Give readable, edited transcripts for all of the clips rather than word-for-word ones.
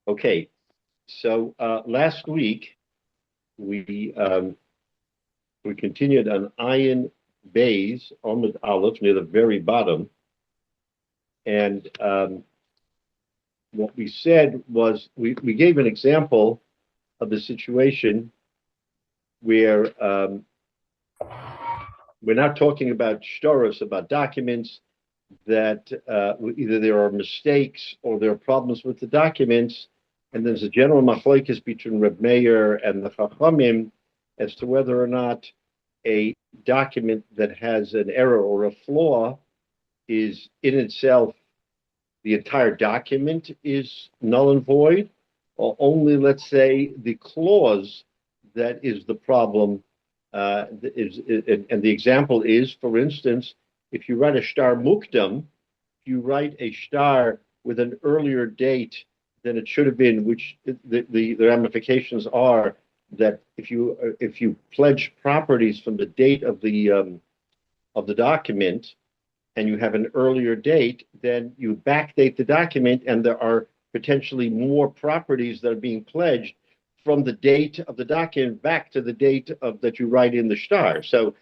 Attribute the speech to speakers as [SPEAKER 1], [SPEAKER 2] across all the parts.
[SPEAKER 1] Okay, so last week we we continued on Ayin Bays Omid Aleph near the very bottom, and what we said was we gave an example of the situation where we're not talking about shtoros, about documents that either there are mistakes or there are problems with the documents, and there's a general machlokes between Reb Meir and the Chachamim as to whether or not a document that has an error or a flaw is in itself, the entire document is null and void, or only, let's say, the clause that is the problem. And the example is, for instance, if you write a shtar mukdam, if you write a shtar with an earlier date than it should have been, which the ramifications are that if you pledge properties from the date of the document and you have an earlier date, then you backdate the document, and there are potentially more properties that are being pledged from the date of the document back to the date of that you write in the shtar. So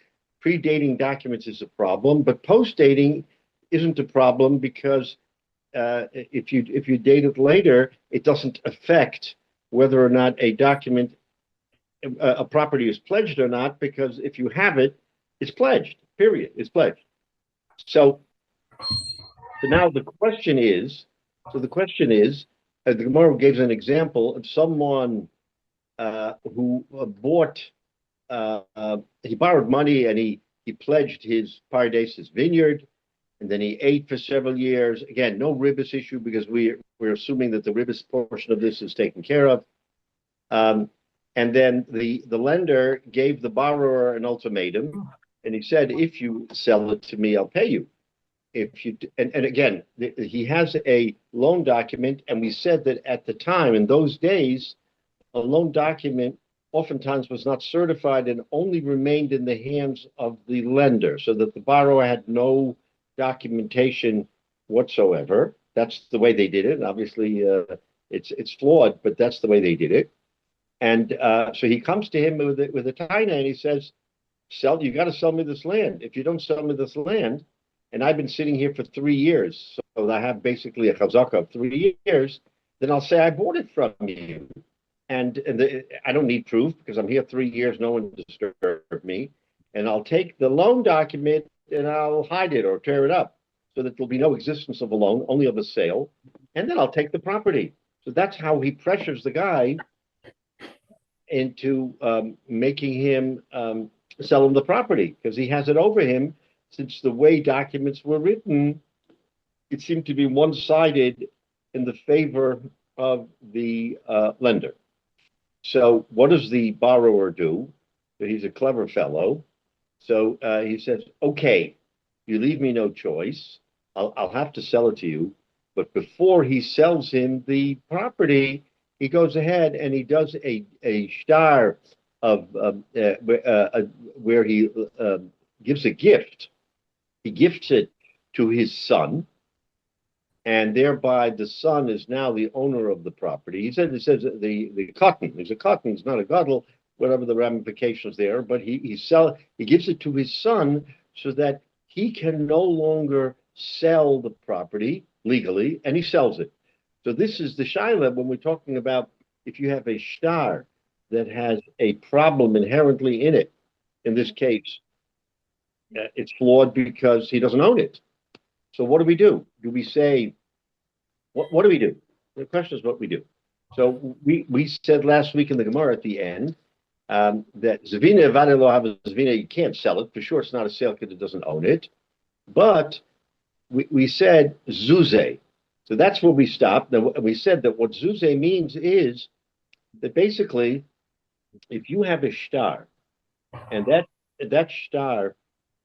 [SPEAKER 1] predating documents is a problem, but post-dating isn't a problem because if you date it later, it doesn't affect whether or not a property is pledged or not, because if you have it, it's pledged. Period. It's pledged. So now the question is, the Gemara gives an example of someone who he borrowed money and he pledged his Pardesis vineyard, and then he ate for several years. Again, no ribbis issue because we're assuming that the ribbis portion of this is taken care of. And then the lender gave the borrower an ultimatum, and he said, if you sell it to me, I'll pay you. If you and again, he has a loan document, and we said that at the time, in those days, a loan document oftentimes was not certified and only remained in the hands of the lender, so that the borrower had no documentation whatsoever. That's the way they did it. Obviously, it's flawed, but that's the way they did it. And so he comes to him with a taina, and he says, you got to sell me this land. If you don't sell me this land, and I've been sitting here for 3 years, so I have basically a chazaka of 3 years, then I'll say I bought it from you. And I don't need proof because I'm here 3 years, no one disturbed me. And I'll take the loan document and I'll hide it or tear it up so that there'll be no existence of a loan, only of a sale. And then I'll take the property. So that's how he pressures the guy into making him sell him the property, because he has it over him. Since the way documents were written, it seemed to be one-sided in the favor of the lender. So what does the borrower do? So he's a clever fellow. So he says, okay, you leave me no choice. I'll have to sell it to you. But before he sells him the property, he goes ahead and he does a shtar of where he gives a gift. He gifts it to his son, and thereby the son is now the owner of the property. It says the cotton. There's a cotton. It's not a gadol, whatever the ramifications there. But he gives it to his son so that he can no longer sell the property legally, and he sells it. So this is the shaila when we're talking about if you have a shtar that has a problem inherently in it. In this case, it's flawed because he doesn't own it. So what do we do? Do we say, what do we do? The question is what we do. So we said last week in the Gemara at the end that Zavina Vadelo have a Zavina, you can't sell it. For sure it's not a sale because it doesn't own it. But we said Zuze. So that's where we stopped. Now, we said that what Zuze means is that basically, if you have a shtar, and that shtar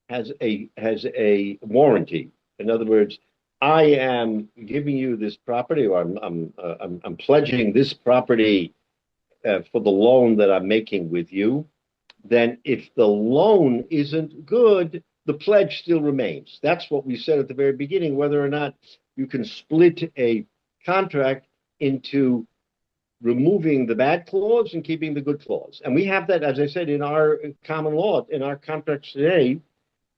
[SPEAKER 1] has a warranty. In other words, I am giving you this property, or I'm pledging this property for the loan that I'm making with you. Then, if the loan isn't good, the pledge still remains. That's what we said at the very beginning. Whether or not you can split a contract into removing the bad clause and keeping the good clause. And we have that, as I said, in our common law, in our contracts today.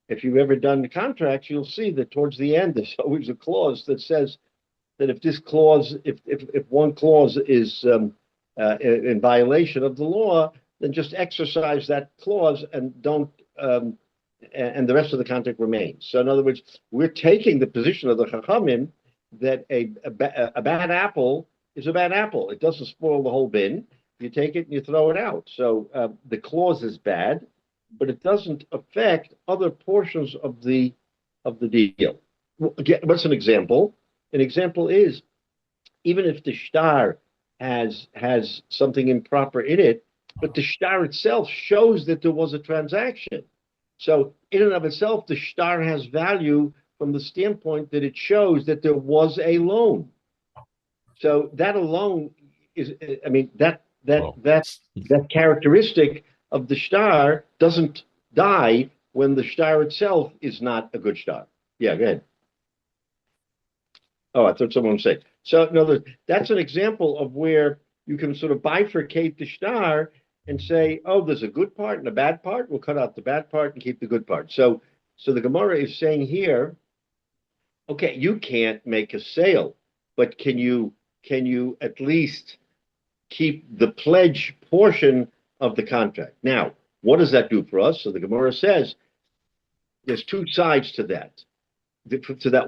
[SPEAKER 1] If you've ever done the contracts, you'll see that towards the end, there's always a clause that says that if this clause, if one clause is in violation of the law, then just exercise that clause and don't, and the rest of the contract remains. So in other words, we're taking the position of the Chachamim that a bad apple is a bad apple. It doesn't spoil the whole bin. You take it and you throw it out. So the clause is bad, but it doesn't affect other portions of the deal. What's an example? An example is even if the shtar has something improper in it, but the shtar itself shows that there was a transaction. So in and of itself, the shtar has value from the standpoint that it shows that there was a loan. So that alone is, I mean, that characteristic of the shtar doesn't die when the shtar itself is not a good shtar. Yeah, go ahead. Oh, I thought someone would say. So, no, that's an example of where you can sort of bifurcate the shtar and say, oh, there's a good part and a bad part. We'll cut out the bad part and keep the good part. So the Gemara is saying here, okay, you can't make a sale, but can you at least keep the pledge portion of the contract? Now, what does that do for us? So the Gemara says there's two sides to that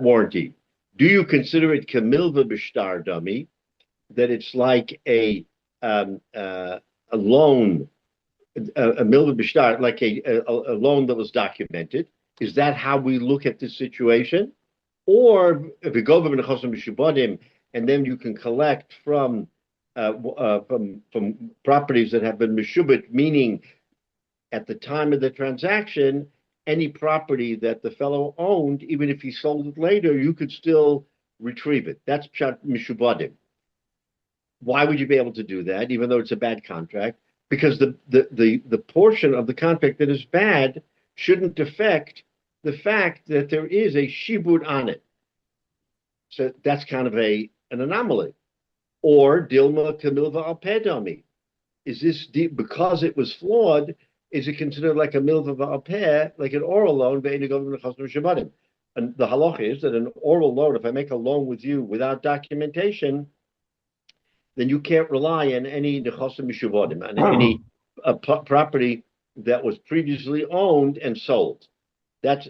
[SPEAKER 1] warranty. Do you consider it kamilva b'shtar dummy, that it's like a loan, a milva b'shtar, like a loan that was documented? Is that how we look at this situation? Or if we go and then you can collect from properties that have been meshubit, meaning at the time of the transaction, any property that the fellow owned, even if he sold it later, you could still retrieve it. That's pshat mishubadim. Why would you be able to do that, even though it's a bad contract? Because the portion of the contract that is bad shouldn't affect the fact that there is a shibud on it. So that's kind of an anomaly. Or dilma kamilva al pedami. Is this because it was flawed? Is it considered like a milva al peh, like an oral loan? And the halacha is that an oral loan, if I make a loan with you without documentation, then you can't rely on any nechasim mishuvadim, on any property that was previously owned and sold. That's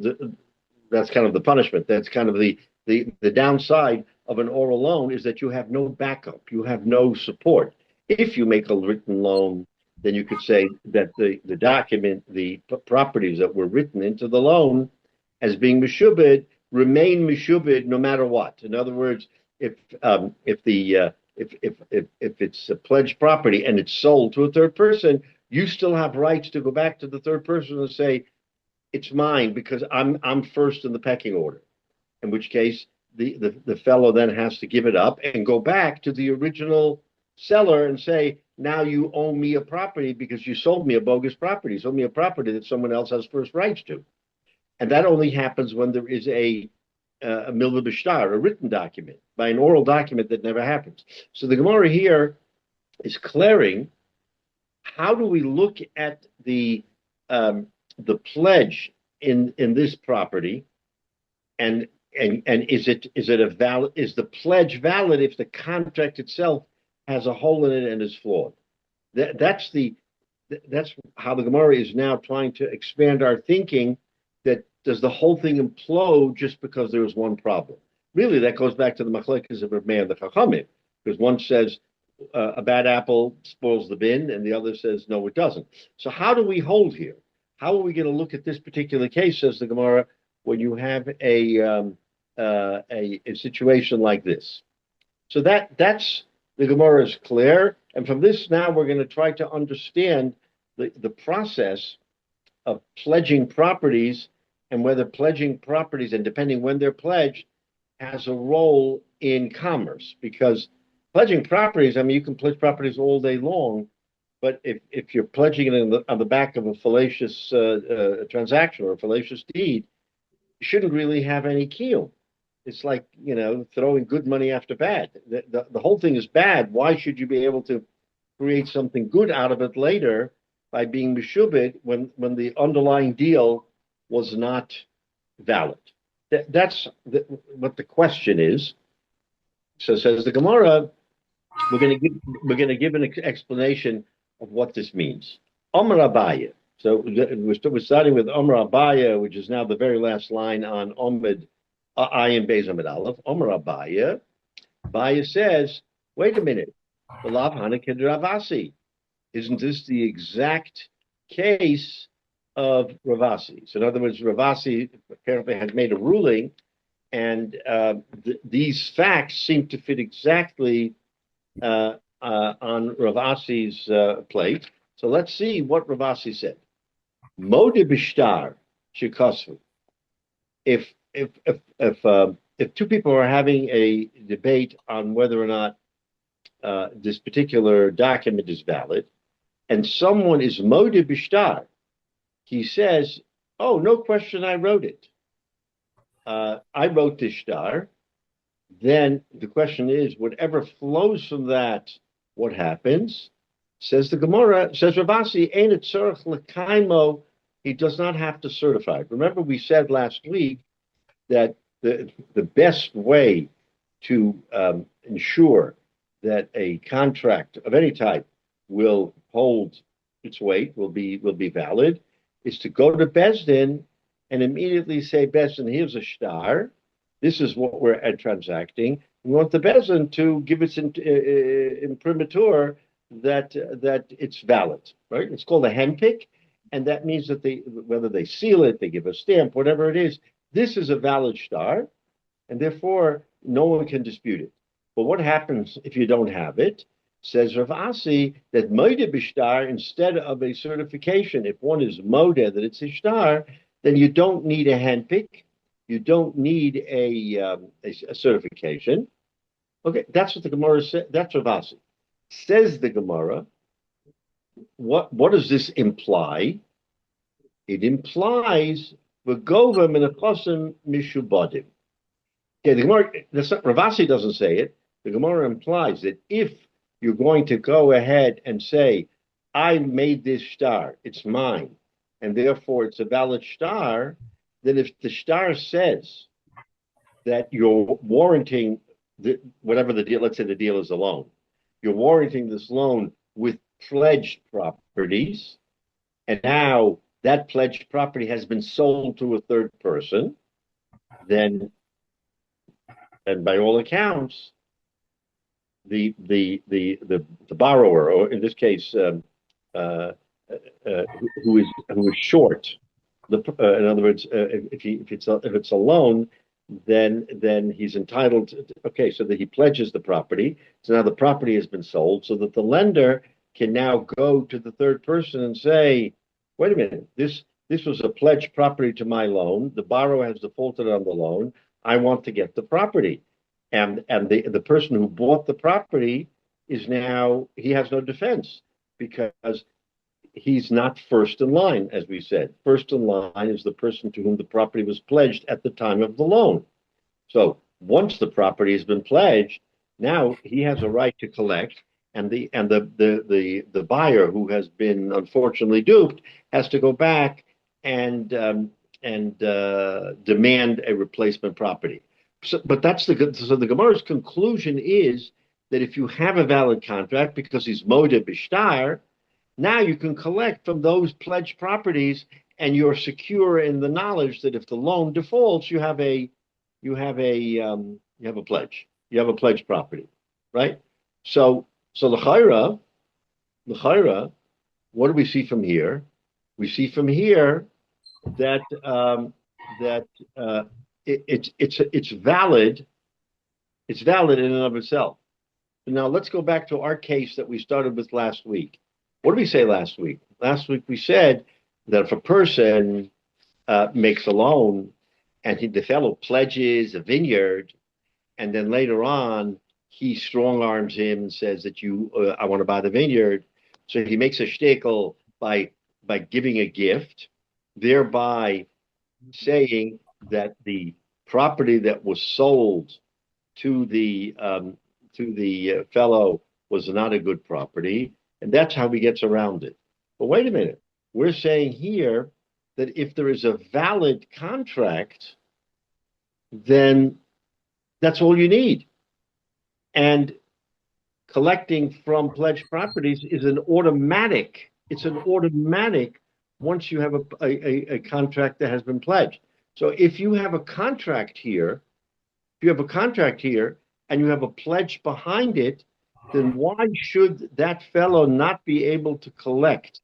[SPEAKER 1] kind of the punishment. That's kind of the downside of an oral loan, is that you have no backup, you have no support. If you make a written loan, then you could say that the document, the properties that were written into the loan as being meshubed remain meshubed no matter what. In other words, if it's a pledged property and it's sold to a third person, you still have rights to go back to the third person and say, it's mine because I'm first in the pecking order. In which case, the fellow then has to give it up and go back to the original seller and say, now you owe me a property because you sold me a bogus property. You sold me a property that someone else has first rights to. And that only happens when there is a milva b'shtar, a written document. By an oral document, that never happens. So the Gemara here is clearing, how do we look at the pledge in this property, and is the pledge valid if the contract itself has a hole in it and is flawed? That's how the Gemara is now trying to expand our thinking. That does the whole thing implode just because there was one problem? Really, that goes back to the machlekes of Rabbi and the Chachamim, because one says a bad apple spoils the bin, and the other says no, it doesn't. So how do we hold here? How are we going to look at this particular case, says the Gemara, when you have a situation like this? So that's the Gemara is clear, and from this now we're going to try to understand the process of pledging properties, and whether pledging properties, and depending when they're pledged, has a role in commerce. Because pledging properties, I mean, you can pledge properties all day long, but if you're pledging it on the back of a fallacious transaction or a fallacious deed, you shouldn't really have any kiyum. it's like, throwing good money after bad. The whole thing is bad. Why should you be able to create something good out of it later by being meshubit when the underlying deal was not valid? That's what the question is. So says the Gemara, we're going to give an explanation of what this means. Amar Abaya. So we're starting with Amar Abaya, which is now the very last line on Omid Ayin Beis Amid Aleph. Amar Abaya. Abaya says, wait a minute. B'lav Hanakid Ravasi. Isn't this the exact case of Ravasi? So in other words, Ravasi apparently had made a ruling, and these facts seem to fit exactly on Ravasi's plate. So let's see what Ravasi said. Mode bishtar shikosvu. If two people are having a debate on whether or not this particular document is valid, and someone is mode bishtar, he says, "Oh, no question, I wrote it. I wrote this shtar." Then the question is, whatever flows from that, what happens? Says the Gemara, says Ravasi, ain't it tzorich l'kaimo? He does not have to certify. Remember, we said last week that the best way to ensure that a contract of any type will hold its weight, will be valid, is to go to Beis Din and immediately say, Beis Din, here's a shtar. This is what we're transacting. We want the Beis Din to give its imprimatur that it's valid, right? It's called a handpick, and that means that whether they seal it, they give a stamp, whatever it is, this is a valid shtar, and therefore no one can dispute it. But what happens if you don't have it? Says Rav Asi that moda bishtar, instead of a certification, if one is moda that it's a shtar, then you don't need a handpick. You don't need a certification. Okay, that's what the Gemara said. That's Rav Asi. Says the Gemara, what does this imply? It implies v'gova minachosim mishubadim. Okay, the Gemara, Rav Asi doesn't say it. The Gemara implies that if you're going to go ahead and say, I made this shtar, it's mine, and therefore it's a valid shtar, then if the shtar says that you're warranting whatever the deal, let's say the deal is a loan, you're warranting this loan with pledged properties, and now that pledged property has been sold to a third person, then, and by all accounts, the borrower, or in this case, who is short. In other words, if it's a loan, then he's entitled to, okay, so that he pledges the property. So now the property has been sold, so that the lender can now go to the third person and say, wait a minute, this was a pledged property to my loan. The borrower has defaulted on the loan. I want to get the property. And the person who bought the property is now, he has no defense because he's not first in line, as we said. First in line is the person to whom the property was pledged at the time of the loan. So once the property has been pledged, now he has a right to collect, and the buyer who has been unfortunately duped has to go back and demand a replacement property. But so the Gemara's conclusion is that if you have a valid contract because he's moda bishtar, now you can collect from those pledged properties, and you're secure in the knowledge that if the loan defaults, you have a pledge. You have a pledged property, right? So l'chaira, what do we see from here? We see from here that it's valid. It's valid in and of itself. Now let's go back to our case that we started with last week. What did we say last week? Last week we said that if a person makes a loan and the fellow pledges a vineyard, and then later on he strong arms him and says that I want to buy the vineyard, so he makes a shtickle by giving a gift, thereby saying that the property that was sold to the fellow was not a good property, and that's how he gets around it. But wait a minute, we're saying here that if there is a valid contract, then that's all you need. And collecting from pledged properties is an automatic. It's an automatic once you have a contract that has been pledged. So if you have a contract here, and you have a pledge behind it, then why should that fellow not be able to collect?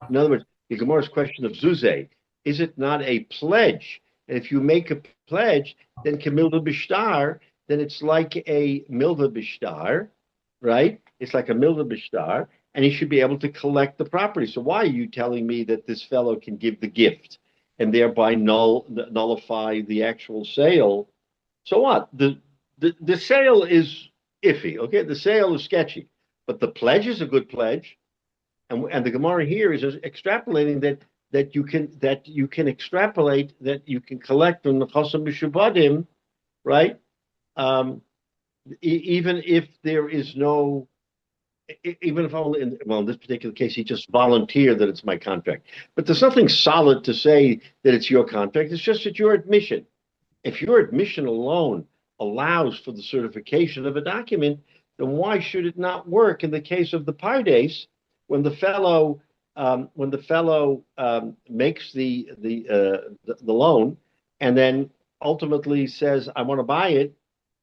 [SPEAKER 1] In other words, the Gemara's question of Zuzeh, is it not a pledge? And if you make a pledge, then Kamilda Bishtar, then it's like a Milda Bishtar, right? It's like a Milda Bishtar, and he should be able to collect the property. So why are you telling me that this fellow can give the gift and thereby nullify the actual sale? So what? The sale is iffy, okay? The sale is sketchy, but the pledge is a good pledge, and the Gemara here is extrapolating that you can extrapolate that you can collect from the Chosam Mishubadim, right? Even if there is no, even if only in this particular case he just volunteered that it's my contract, but there's nothing solid to say that it's your contract. It's just that your admission. If your admission alone allows for the certification of a document, then why should it not work in the case of the pardes when the fellow makes the loan and then ultimately says, I want to buy it,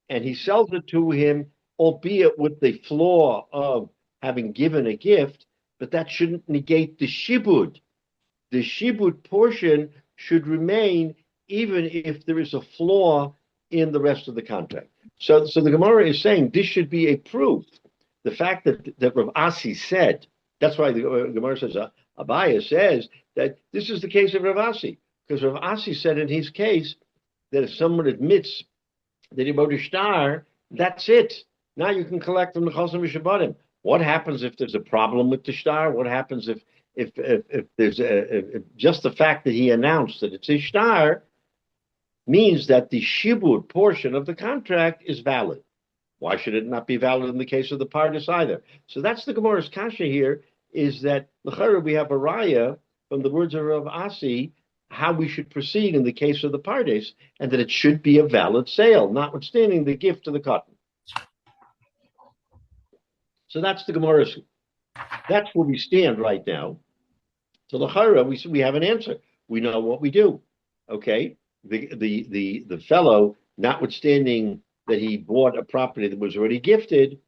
[SPEAKER 1] and he sells it to him, albeit with the flaw of having given a gift, but that shouldn't negate the shibud. The shibud portion should remain even if there is a flaw in the rest of the contract. So the Gemara is saying this should be a proof. The fact that Rav Asi said, that's why the Gemara says, Abaya says that this is the case of Rav Asi, because Rav Asi said in his case that if someone admits that he wrote a shtar, that's it. Now you can collect from the Chosam Mishabadim. What happens if there's a problem with the shtar? What happens if there's if just the fact that he announced that it's a shtar means that the shibud portion of the contract is valid? Why should it not be valid in the case of the pardes either? So that's the Gemara's kasha here, is that l'chara we have a raya from the words of Rav Asi how we should proceed in the case of the pardes, and that it should be a valid sale, notwithstanding the gift of the cotton. So that's the Gemara's. That's where we stand right now. So l'chara we have an answer. We know what we do. Okay. The fellow, notwithstanding that he bought a property that was already gifted,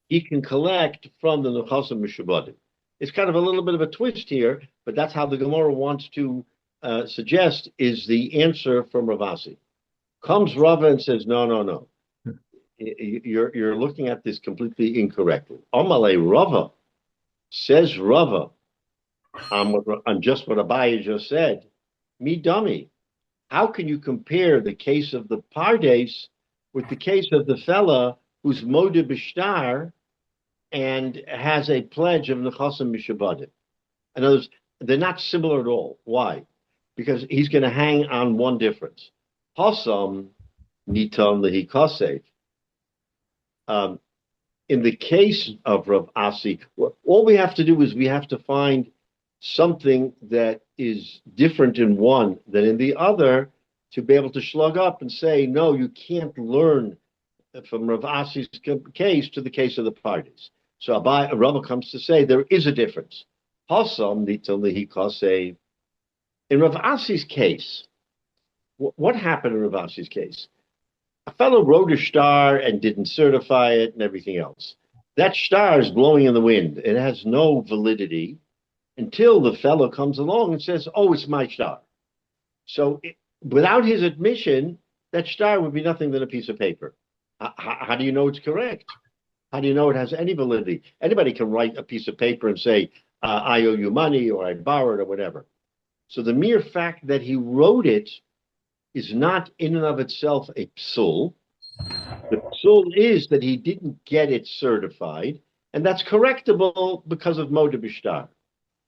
[SPEAKER 1] he can collect from the Nechassim Mishubadim. It's kind of a little bit of a twist here, but that's how the Gemara wants to suggest is the answer from Rav Asi. Comes Rava and says, no. You're looking at this completely incorrectly. Amalei Rava, says Rava, on just what Abaye just said, me dummy. How can you compare the case of the pardes with the case of the fella who's modeh b'shtar and has a pledge of nechassim mishabadim? In other words, they're not similar at all. Why? Because he's going to hang on one difference. Hasam niton lehikaseh. In the case of Rav Asi, all we have to do is we have to find something that is different in one than in the other to be able to slug up and say, no, you can't learn from Rav Asi's case to the case of the parties. So Rava comes to say there is a difference. Hasam niton lehikaseh. In Rav Asi's case, what happened in Rav Asi's case? A fellow wrote a shtar and didn't certify it and everything else. That shtar is blowing in the wind. It has no validity until the fellow comes along and says, oh, it's my shtar. So without his admission, that shtar would be nothing than a piece of paper. How do you know it's correct? How do you know it has any validity? Anybody can write a piece of paper and say, I owe you money or I borrowed or whatever. So the mere fact that he wrote it is not in and of itself a psul. The psul is that he didn't get it certified, and that's correctable because of modeh b'shtar.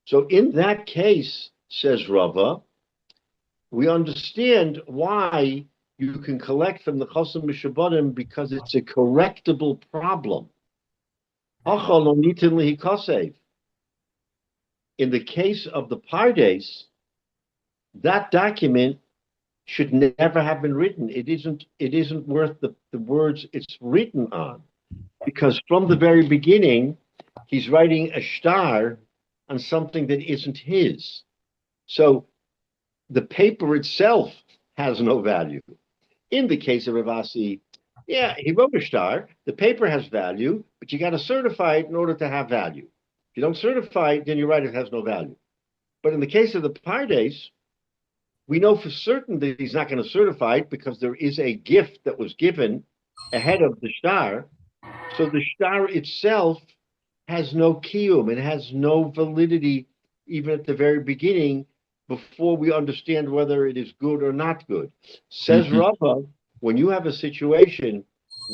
[SPEAKER 1] So in that case, says Rava, we understand why you can collect from the Chosim Mishabodim because it's a correctable problem. In the case of the Pardes, that document should never have been written. It isn't worth the words it's written on, because from the very beginning, he's writing a star on something that isn't his. So the paper itself has no value. In the case of Ravasi, yeah, he wrote a star. The paper has value, but you got to certify it in order to have value. If you don't certify it, then you're right, it has no value. But in the case of the Pardes, we know for certain that he's not going to certify it because there is a gift that was given ahead of the star. So the star itself has no kiyum, it has no validity, even at the very beginning, before we understand whether it is good or not good. Says Rava, when you have a situation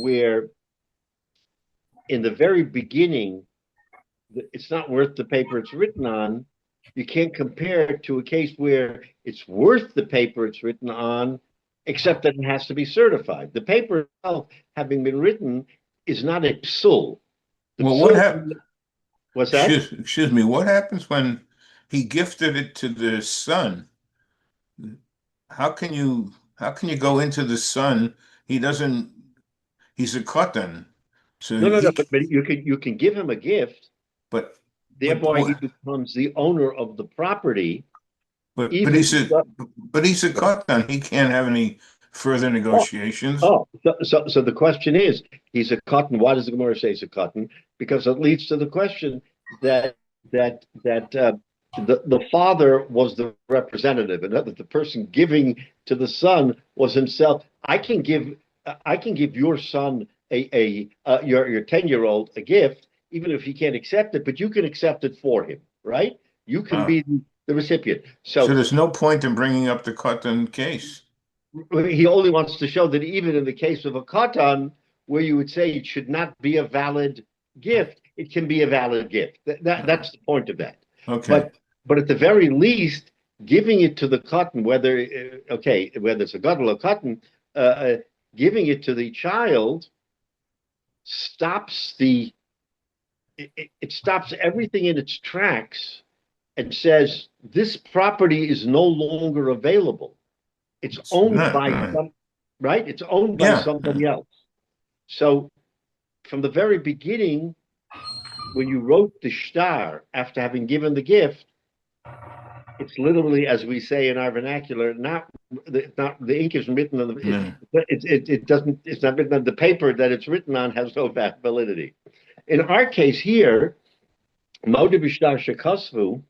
[SPEAKER 1] where in the very beginning, it's not worth the paper it's written on, you can't compare it to a case where it's worth the paper it's written on, except that it has to be certified. The paper itself, having been written, is not a psul. The
[SPEAKER 2] Well,
[SPEAKER 1] psul, what's that?
[SPEAKER 2] excuse me, what happens when he gifted it to the son? How can you go into the son? He doesn't, he's a katan. So
[SPEAKER 1] No, no, no. But you can give him a gift,
[SPEAKER 2] but, but,
[SPEAKER 1] thereby he becomes the owner of the property,
[SPEAKER 2] but, but
[SPEAKER 1] even
[SPEAKER 2] he's a, but he's a katan. He can't have any further
[SPEAKER 1] oh,
[SPEAKER 2] negotiations.
[SPEAKER 1] so the question is, he's a cotton. Why does the Gemara say he's a cotton? Because it leads to the question that the father was the representative, and that the person giving to the son was himself. I can give your son your 10-year-old a gift, even if he can't accept it, but you can accept it for him, right? You can
[SPEAKER 2] Uh,
[SPEAKER 1] be the recipient.
[SPEAKER 2] so
[SPEAKER 1] So
[SPEAKER 2] there's no point in bringing up the katan case.
[SPEAKER 1] he only wants to show that even in the case of a katan, where you would say it should not be a valid gift, it can be a valid gift. That's the point of that.
[SPEAKER 2] Okay.
[SPEAKER 1] But at the very least, giving it to the katan, whether it's a gadol or katan, giving it to the child stops it stops everything in its tracks and says this property is no longer available. It's
[SPEAKER 2] It's
[SPEAKER 1] owned
[SPEAKER 2] not,
[SPEAKER 1] by some, right? It's owned by
[SPEAKER 2] yeah.
[SPEAKER 1] somebody else. So from the very beginning, when you wrote the shtar after having given the gift, it's literally, as we say in our vernacular, not the ink isn't written on the
[SPEAKER 2] Yeah.
[SPEAKER 1] it doesn't it's not written on the paper that it's written on has no validity. In our case here, Moda B'Shtar Shekosvu,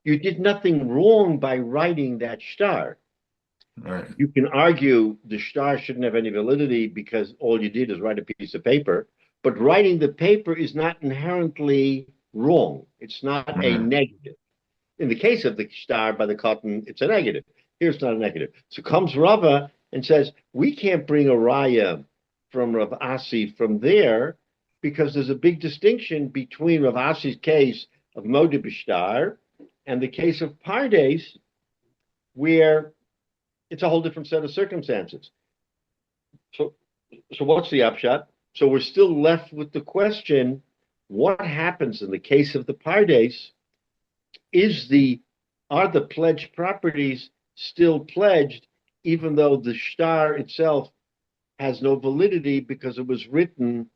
[SPEAKER 1] you did nothing wrong by writing that shtar.
[SPEAKER 2] Right.
[SPEAKER 1] You can argue the shtar shouldn't have any validity because all you did is write a piece of paper, but writing the paper is not inherently wrong. It's not a
[SPEAKER 2] Right.
[SPEAKER 1] negative. In the case of the shtar by the cotton, it's a negative. Here's not a negative. So comes Rava and says, we can't bring a raya from Rav Asi from there because there's a big distinction between Rav Asi's case of Modeh B'Shtar and the case of Pardes, where it's a whole different set of circumstances. So, so what's the upshot? So we're still left with the question: what happens in the case of the Pardes? Is the Are the pledged properties still pledged, even though the shtar itself has no validity because it was written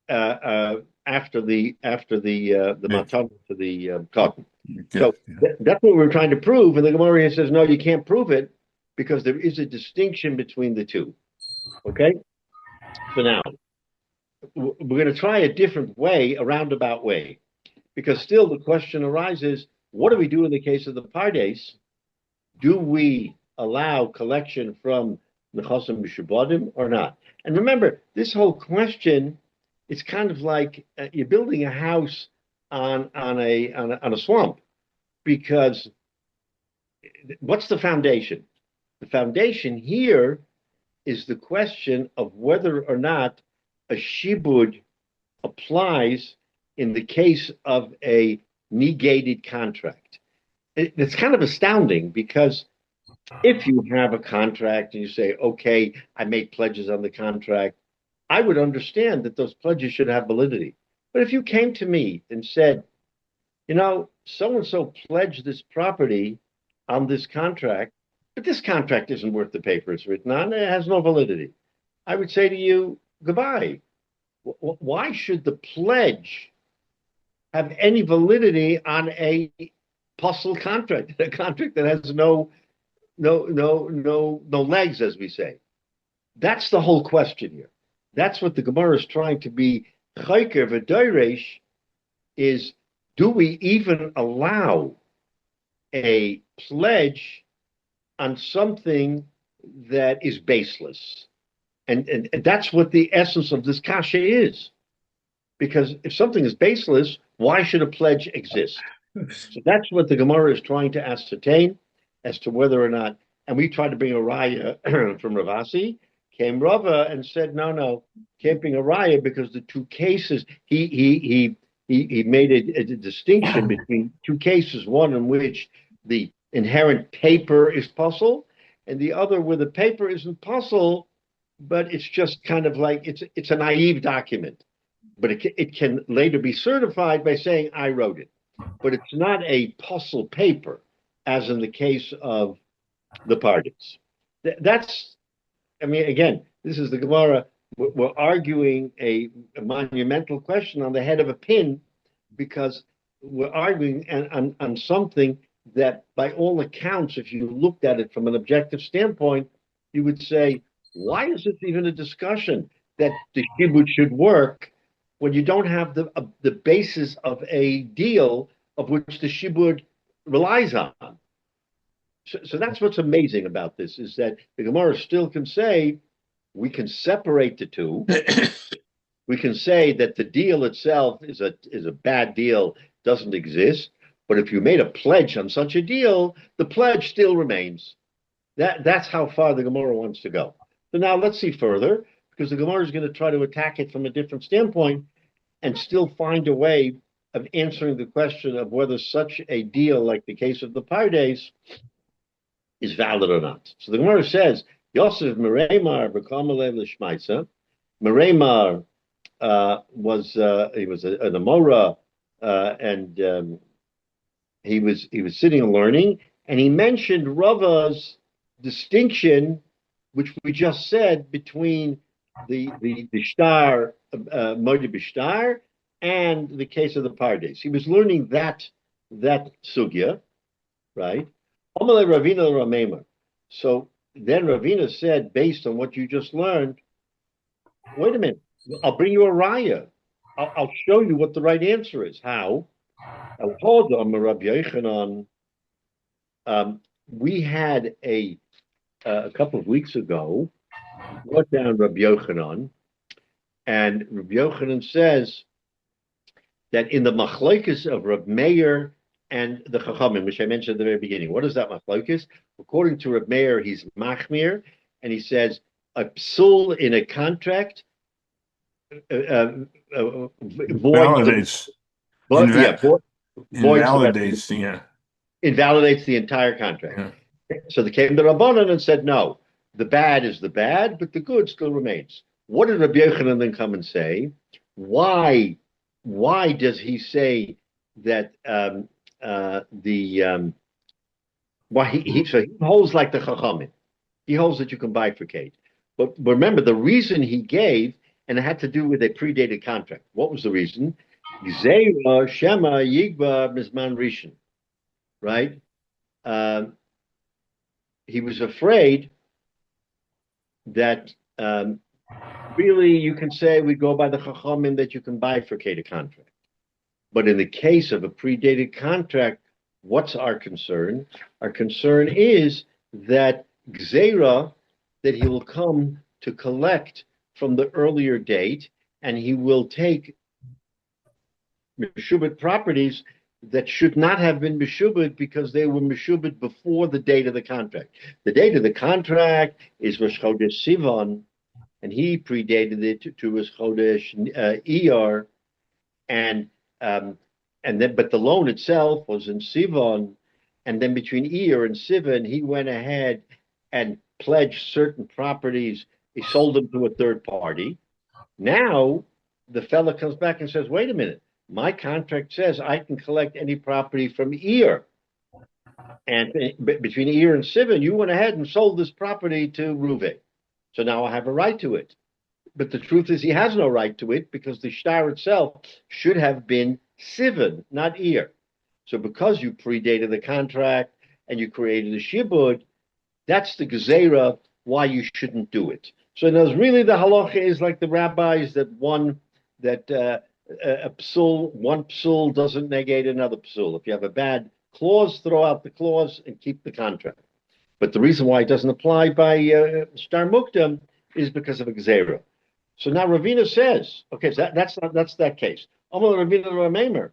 [SPEAKER 1] after the
[SPEAKER 2] Yeah.
[SPEAKER 1] matan to the cotton?
[SPEAKER 2] Yeah.
[SPEAKER 1] So that's what we're trying to prove, and the Gemara says no, you can't prove it because there is a distinction between the two. Okay, so now we're going to try a different way, a roundabout way, because still the question arises: what do we do in the case of the Pardes? Do we allow collection from Nechasim Mishabodim or not? And remember, this whole question is kind of like you're building a house on a swamp, because what's the foundation? The foundation here is the question of whether or not a shibud applies in the case of a negated contract. It's kind of astounding because If you have a contract and you say, okay, I made pledges on the contract, I would understand that those pledges should have validity. But if you came to me and said, so and so pledged this property on this contract, but this contract isn't worth the paper it's written on, it has no validity. I would say to you, goodbye. Why should the pledge have any validity on a puzzle contract, a contract that has no legs, as we say? That's the whole question here. That's what the Gemara is trying to be chayker v'doresh, is, do we even allow a pledge on something that is baseless? And that's what the essence of this kasha is. Because if something is baseless, why should a pledge exist? So that's what the Gemara is trying to ascertain as to whether or not, and we tried to bring a raya from Ravasi, came Rava and said, no, can't bring a raya because the two cases, he made a distinction between two cases, one in which the inherent paper is puzzle, and the other where the paper isn't puzzle, but it's just kind of like, it's a naive document. But it can later be certified by saying, I wrote it. But it's not a puzzle paper, as in the case of the parties. Again, this is the Gemara. We're arguing a monumental question on the head of a pin, because we're arguing on something that, by all accounts, if you looked at it from an objective standpoint, you would say, why is this even a discussion that the shibud should work when you don't have the basis of a deal of which the shibud relies on? So that's what's amazing about this, is that the Gemara still can say, we can separate the two. We can say that the deal itself is a bad deal, doesn't exist. But if you made a pledge on such a deal, the pledge still remains. That's how far the Gemara wants to go. So now let's see further, because the Gemara is going to try to attack it from a different standpoint and still find a way of answering the question of whether such a deal, like the case of the Pardes, is valid or not. So the Gemara says, Yosef Meremar b'kamalev l'shmaitza. Meremar was an Amora, and he was sitting and learning, and he mentioned Rava's distinction, which we just said, between the Bishtar, Modi Bishtar, and the case of the Pardes. He was learning that sugya, right? Amalei Ravina Ramema. So then Ravina said, based on what you just learned, wait a minute, I'll bring you a raya. I'll show you what the right answer is. How? I'll hold on, Rabbi Yochanan. We had a couple of weeks ago, brought down Rabbi Yochanan, and Rabbi Yochanan says that in the machlokes of Reb Meir and the Chachamim, which I mentioned at the very beginning, what is that machlokes? According to Reb Meir, he's machmir, and he says a psul in a contract
[SPEAKER 2] Validates.
[SPEAKER 1] Invalidates the entire contract. Yeah. So they came to Rabbanan and said, no, the bad is the bad, but the good still remains. What did Rabbi Yochanan then come and say? Why does he say that why he holds like the Chachamim? He holds that you can bifurcate. But remember, the reason he gave, and it had to do with a predated contract. What was the reason? Gzeira Shema Yigba Mizman Rishon. Right? He was afraid that really you can say we go by the Chachamim that you can bifurcate a contract. But in the case of a predated contract, what's our concern? Our concern is that Gzeira, that he will come to collect from the earlier date, and he will take Meshubit properties that should not have been Meshubit because they were Meshubit before the date of the contract. The date of the contract is Rosh Chodesh Sivan, and he predated it to Rosh Chodesh Iyar, and then, but the loan itself was in Sivan, and then between Iyar and Sivan, he went ahead and pledged certain properties. He sold them to a third party. Now the fella comes back and says, "Wait a minute, my contract says I can collect any property from Iyar, and between Iyar and Sivan, you went ahead and sold this property to Ruve. So now I have a right to it." But the truth is, he has no right to it because the shtar itself should have been Sivan, not Iyar. So because you predated the contract and you created a shibud, that's the gezerah why you shouldn't do it. So now really the halacha is like the rabbis that one that a psul, one psul doesn't negate another psul. If you have a bad clause, throw out the clause and keep the contract. But the reason why it doesn't apply by shtar mukdam is because of a gezerah. So now Ravina says, okay, so that's that case. Amal Ravina Ramemer.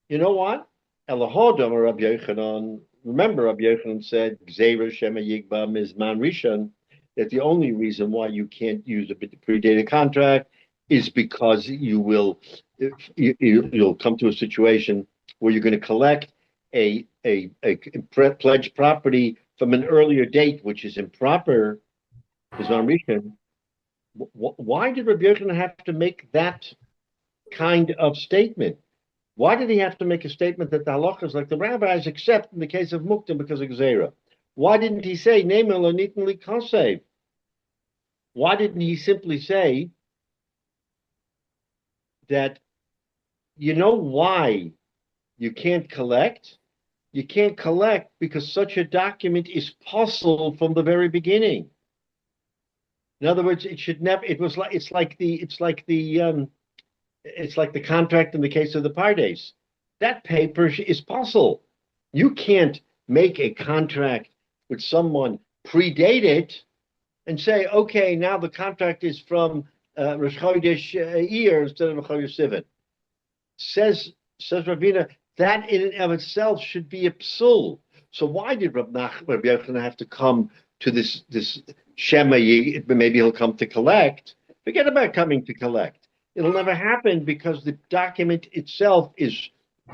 [SPEAKER 1] You know what? Elahodam or Rabbi Yochanan. Remember, Rabbi Yochanan said, "Gzeira Shema Yigba Mizman Rishon," that the only reason why you can't use a predated contract is because you'll come to a situation where you're going to collect a pledged property from an earlier date, which is improper, Mizman Rishon. Why did Rabbi Yochanan have to make that kind of statement? Why did he have to make a statement that the halachas, like the rabbis, except in the case of muktim because of gzeira? Why didn't he say neimel onitin li kasev? Why didn't he simply say that you know why you can't collect? You can't collect because such a document is possible from the very beginning. In other words, it should never. It's like the contract in the case of the pardes. That paper is possible. You can't make a contract with someone, predate it, and say, okay, now the contract is from Rosh Chodesh Iyar instead of Rosh Chodesh Sivan. Says Ravina, that in and of itself should be a psul. So why did Rabbi Yochanan have to come to this Shema? Maybe he'll come to collect. Forget about coming to collect. It'll never happen because the document itself is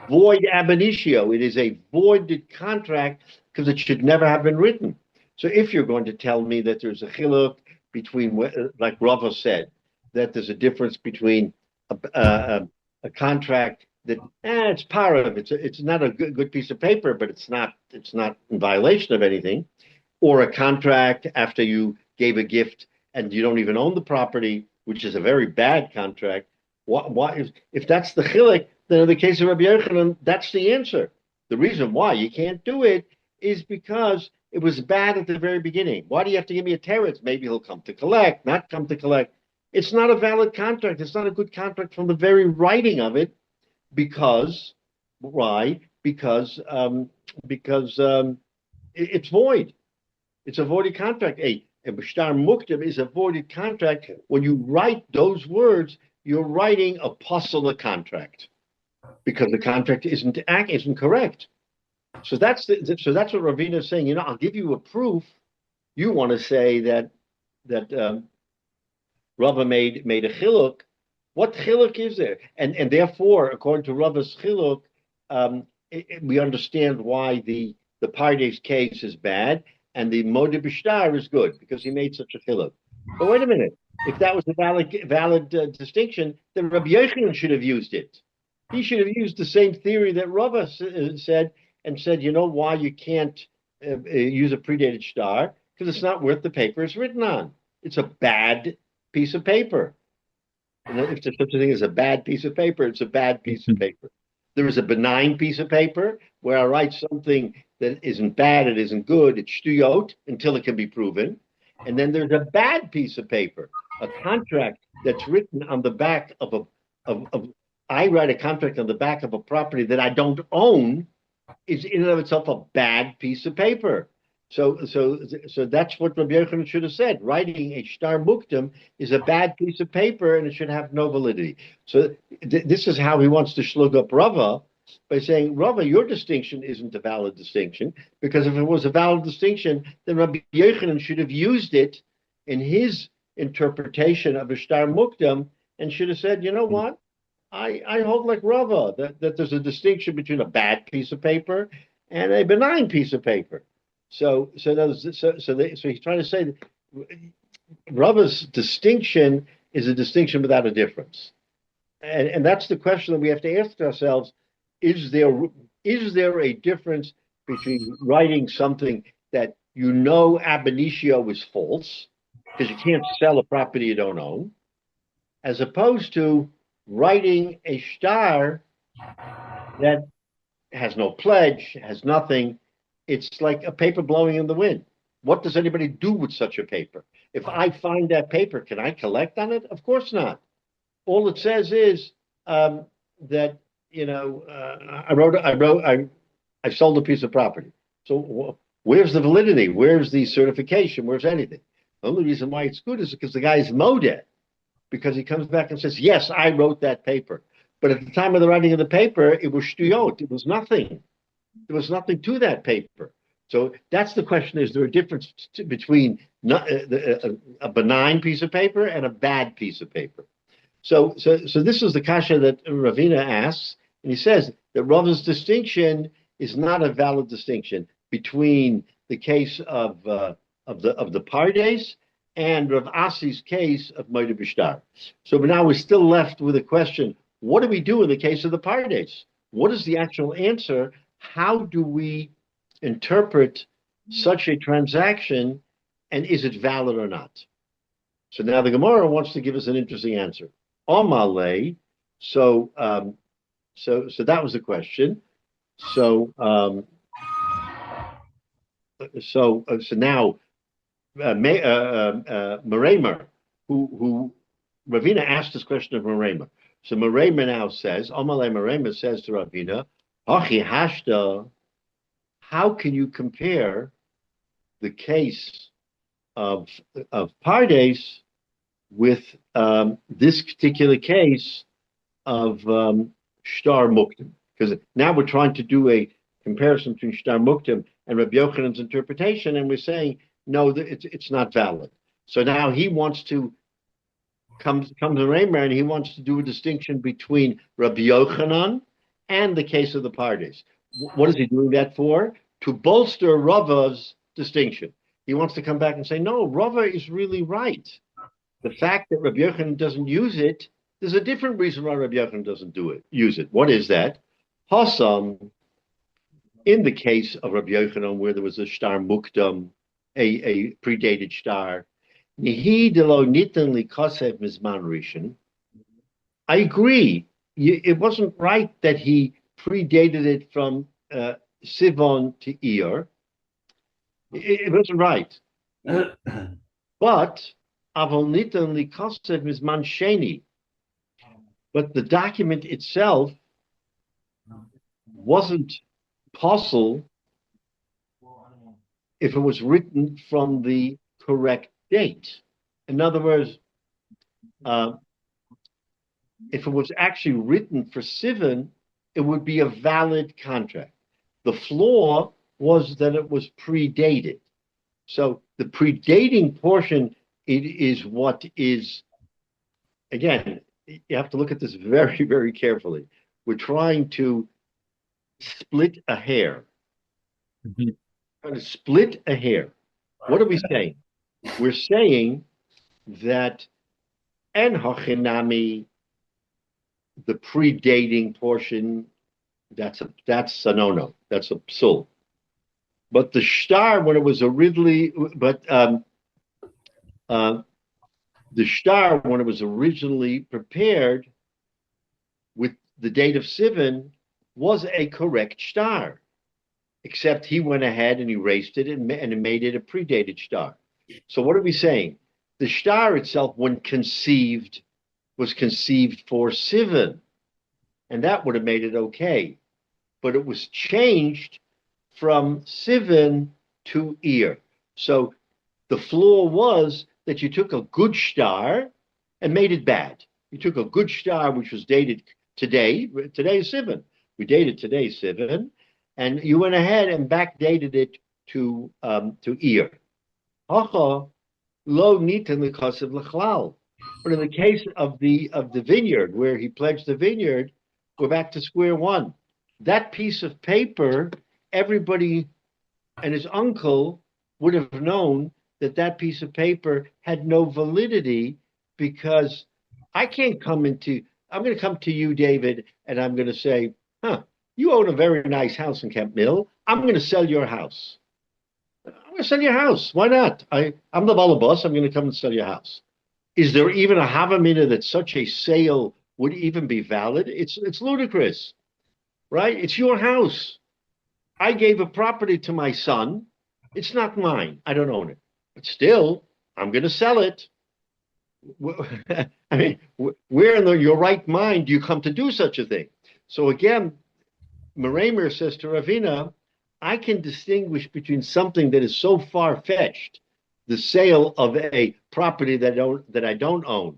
[SPEAKER 1] void ab initio. It is a voided contract because it should never have been written. So if you're going to tell me that there's a chiluk between, like Rava said, that there's a difference between a contract that it's parav, it's not a good piece of paper, but it's not in violation of anything, or a contract after you gave a gift and you don't even own the property, which is a very bad contract. Why if that's the chilek, then in the case of Rabbi Yochanan, that's the answer. The reason why you can't do it is because it was bad at the very beginning. Why do you have to give me a teretz? Maybe he'll come to collect, not come to collect. It's not a valid contract. It's not a good contract from the very writing of it, because why? Because it's void. It's a voided contract. A b'shtar muktim is a voided contract. When you write those words, you're writing a pasala contract because the contract isn't correct. So that's what Ravina is saying. I'll give you a proof. You want to say that Rava made a chiluk. What chiluk is there? And therefore, according to Rava's chiluk, we understand why the pardes case is bad and the Modeh B'Shtar is good because he made such a chiluk. But wait a minute. If that was a valid distinction, then Rabbi Yochanan should have used it. He should have used the same theory that Rava said and said, you know why you can't use a predated shtar? Because it's not worth the paper it's written on. It's a bad piece of paper. If there's such a thing as a bad piece of paper, it's a bad piece of paper. There is a benign piece of paper where I write something that isn't bad, it isn't good, it's shtuyot until it can be proven. And then there's a bad piece of paper, a contract that's written on the back of I write a contract on the back of a property that I don't own is in and of itself a bad piece of paper. So that's what Rabbi Yochanan should have said. Writing a shtar muktim is a bad piece of paper and it should have no validity. So this is how he wants to slug up Rava by saying, Rava, your distinction isn't a valid distinction, because if it was a valid distinction, then Rabbi Yochanan should have used it in his interpretation of a shtar muktim and should have said, you know what? I hold like Rava, that there's a distinction between a bad piece of paper and a benign piece of paper. So he's trying to say that Rava's distinction is a distinction without a difference. And that's the question that we have to ask ourselves: Is there a difference between writing something that you know ab initio is false, because you can't sell a property you don't own, as opposed to writing a star that has no pledge, has nothing? It's like a paper blowing in the wind. What does anybody do with such a paper? If I find that paper, can I collect on it? Of course not. All it says is that I sold a piece of property. So where's the validity? Where's the certification? Where's anything? The only reason why it's good is because the guy's modeh, because he comes back and says, yes, I wrote that paper. But at the time of the writing of the paper, it was shtuyot. It was nothing. There was nothing to that paper. So that's the question: is there a difference between a benign piece of paper and a bad piece of paper? So this is the kasha that Ravina asks, and he says that Rava's distinction is not a valid distinction between the case of the pardes and Rav Asi's case of Moed Bishtar. So now we're still left with a question: what do we do in the case of the pardes? What is the actual answer? How do we interpret such a transaction, and is it valid or not? So now the Gemara wants to give us an interesting answer. Omale, so that was the question. So now Meremer, who Ravina asked this question of Meremer. So Meremer now says, Omale Meremer says to Ravina, Hachi Hashta, how can you compare the case of Pardes with this particular case of Shtar Muktim? Because now we're trying to do a comparison between Shtar Muktim and Rabbi Yochanan's interpretation, and we're saying, no, it's not valid. So now he wants to come to Reimer, and he wants to do a distinction between Rabbi Yochanan and the case of the Pardes. What is he doing that for? To bolster Rava's distinction. He wants to come back and say, no, Rava is really right. The fact that Rabbi Yochanan doesn't use it, there's a different reason why Rabbi Yochanan doesn't use it. What is that? Hassam, in the case of Rabbi Yochanan, where there was a shtar mukdam, a predated shtar, nihi delo nitan li kosev mizman rishon. I agree. It wasn't right that he predated it from Sivon to Iyar. It wasn't right. But avol nitan li kosev mizman sheni. But the document itself wasn't possible if it was written from the correct date. In other words, if it was actually written for Sivan, it would be a valid contract. The flaw was that it was predated. So the predating portion, it is what is, again, you have to look at this very, very carefully. We're trying to split a hair.
[SPEAKER 2] Mm-hmm.
[SPEAKER 1] Trying to split a hair. What are we saying? We're saying that en hachinami, the predating portion, that's a no-no. That's a psul. But the shtar, when it was originally, the shtar, when it was originally prepared with the date of Sivan, was a correct shtar, except he went ahead and erased it and made it a predated shtar. So what are we saying? The shtar itself, when conceived, was conceived for Sivan, and that would have made it okay. But it was changed from Sivan to Iyar. So the flaw was that you took a good shtar and made it bad. You took a good shtar, which was dated today. Today is Sivan. We dated today Sivan, and you went ahead and backdated it to Iyar. Hacha lo nitan l'kasev l'chlal. But in the case of the vineyard, where he pledged the vineyard, we're back to square one. That piece of paper, everybody and his uncle would have known that that piece of paper had no validity because I can't I'm going to come to you, David, and I'm going to say, huh, you own a very nice house in Camp Mill. I'm going to sell your house. I'm going to sell your house. Why not? I'm the boss. I'm going to come and sell your house. Is there even a havamina that such a sale would even be valid? It's ludicrous, right? It's your house. I gave a property to my son. It's not mine. I don't own it. But still, I'm going to sell it. I mean, where in your right mind do you come to do such a thing? So again, Meramer says to Ravina, I can distinguish between something that is so far-fetched, the sale of a property that I don't own,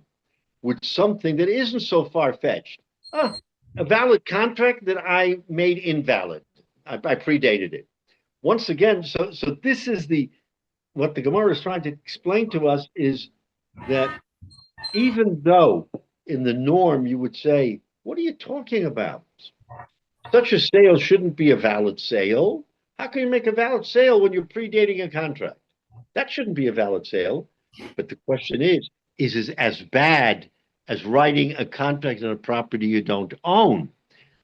[SPEAKER 1] with something that isn't so far-fetched. A valid contract that I made invalid. I predated it. Once again, so this is what the Gemara is trying to explain to us is that even though in the norm you would say, what are you talking about? Such a sale shouldn't be a valid sale. How can you make a valid sale when you're predating a contract? That shouldn't be a valid sale. But the question is it as bad as writing a contract on a property you don't own?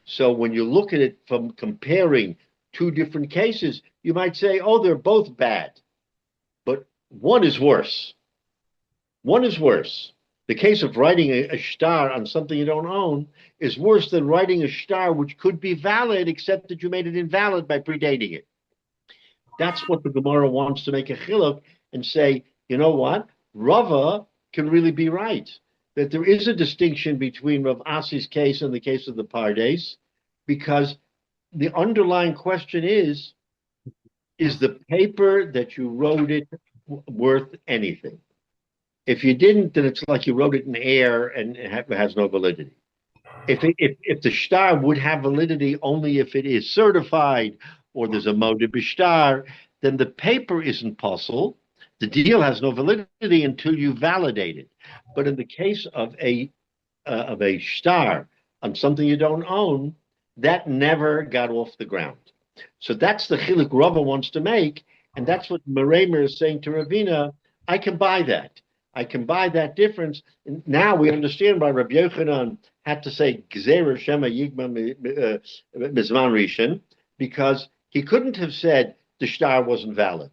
[SPEAKER 1] So when you look at it from comparing two different cases, you might say, oh, they're both bad. But one is worse. One is worse. The case of writing a shtar on something you don't own is worse than writing a shtar which could be valid, except that you made it invalid by predating it. That's what the Gemara wants to make a chiluk and say, you know what? Rava can really be right. That there is a distinction between Rav Asi's case and the case of the Pardes, because the underlying question is the paper that you wrote it worth anything? If you didn't, then it's like you wrote it in air and it has no validity. If the shtar would have validity only if it is certified or there's a moda b'shtar, then the paper isn't possible. The deal has no validity until you validate it. But in the case of a shtar on something you don't own, that never got off the ground. So that's the chiluk Rava wants to make, and that's what Meramer is saying to Ravina. I can buy that. I can buy that difference. And now we understand why Rabbi Yochanan had to say Gzeira Shema Yigma Mizman Rishon, because he couldn't have said the shtar wasn't valid.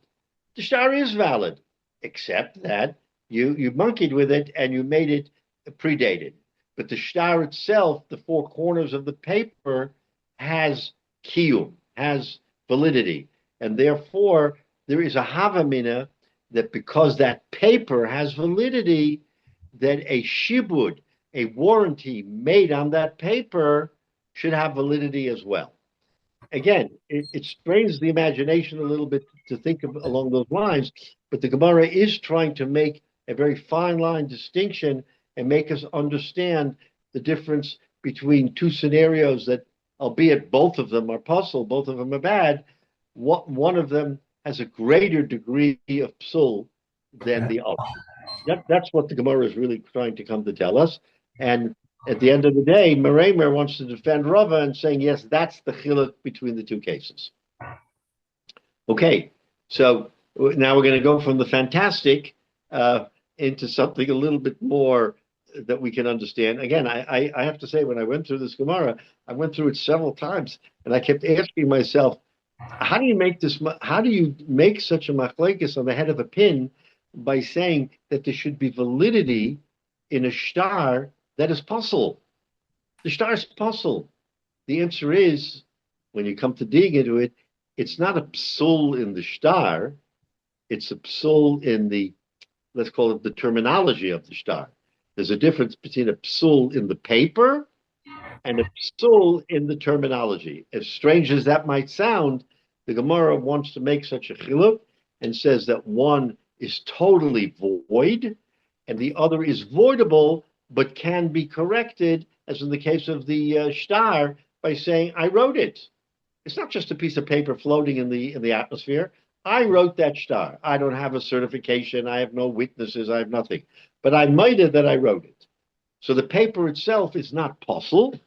[SPEAKER 1] The shtar is valid, except that you monkeyed with it and you made it predated. But the shtar itself, the four corners of the paper, has kiyum, has validity, and therefore there is a havamina that because that paper has validity, that a shibud, a warranty made on that paper, should have validity as well. Again, it strains the imagination a little bit to think of along those lines, but the Gemara is trying to make a very fine line distinction and make us understand the difference between two scenarios that, albeit both of them are puzzle, both of them are bad, one of them has a greater degree of psul than the other. That's what the Gemara is really trying to come to tell us. And at the end of the day, Meramer wants to defend Rava and saying, yes, that's the chiluk between the two cases. Okay, so now we're going to go from the fantastic into something a little bit more that we can understand. Again, I have to say, when I went through this Gemara, I went through it several times, and I kept asking myself, how do you make such a machlekes on the head of a pin by saying that there should be validity in a shtar that is possible? The shtar is possible. The answer is, when you come to dig into it, it's not a psul in the shtar, it's a psul in the, let's call it the terminology of the shtar. There's a difference between a psul in the paper and a psul in the terminology. As strange as that might sound, the Gemara wants to make such a chiluk and says that one is totally void and the other is voidable but can be corrected, as in the case of the shtar, by saying, I wrote it. It's not just a piece of paper floating in the atmosphere. I wrote that shtar. I don't have a certification. I have no witnesses. I have nothing. But I might have that I wrote it. So the paper itself is not possible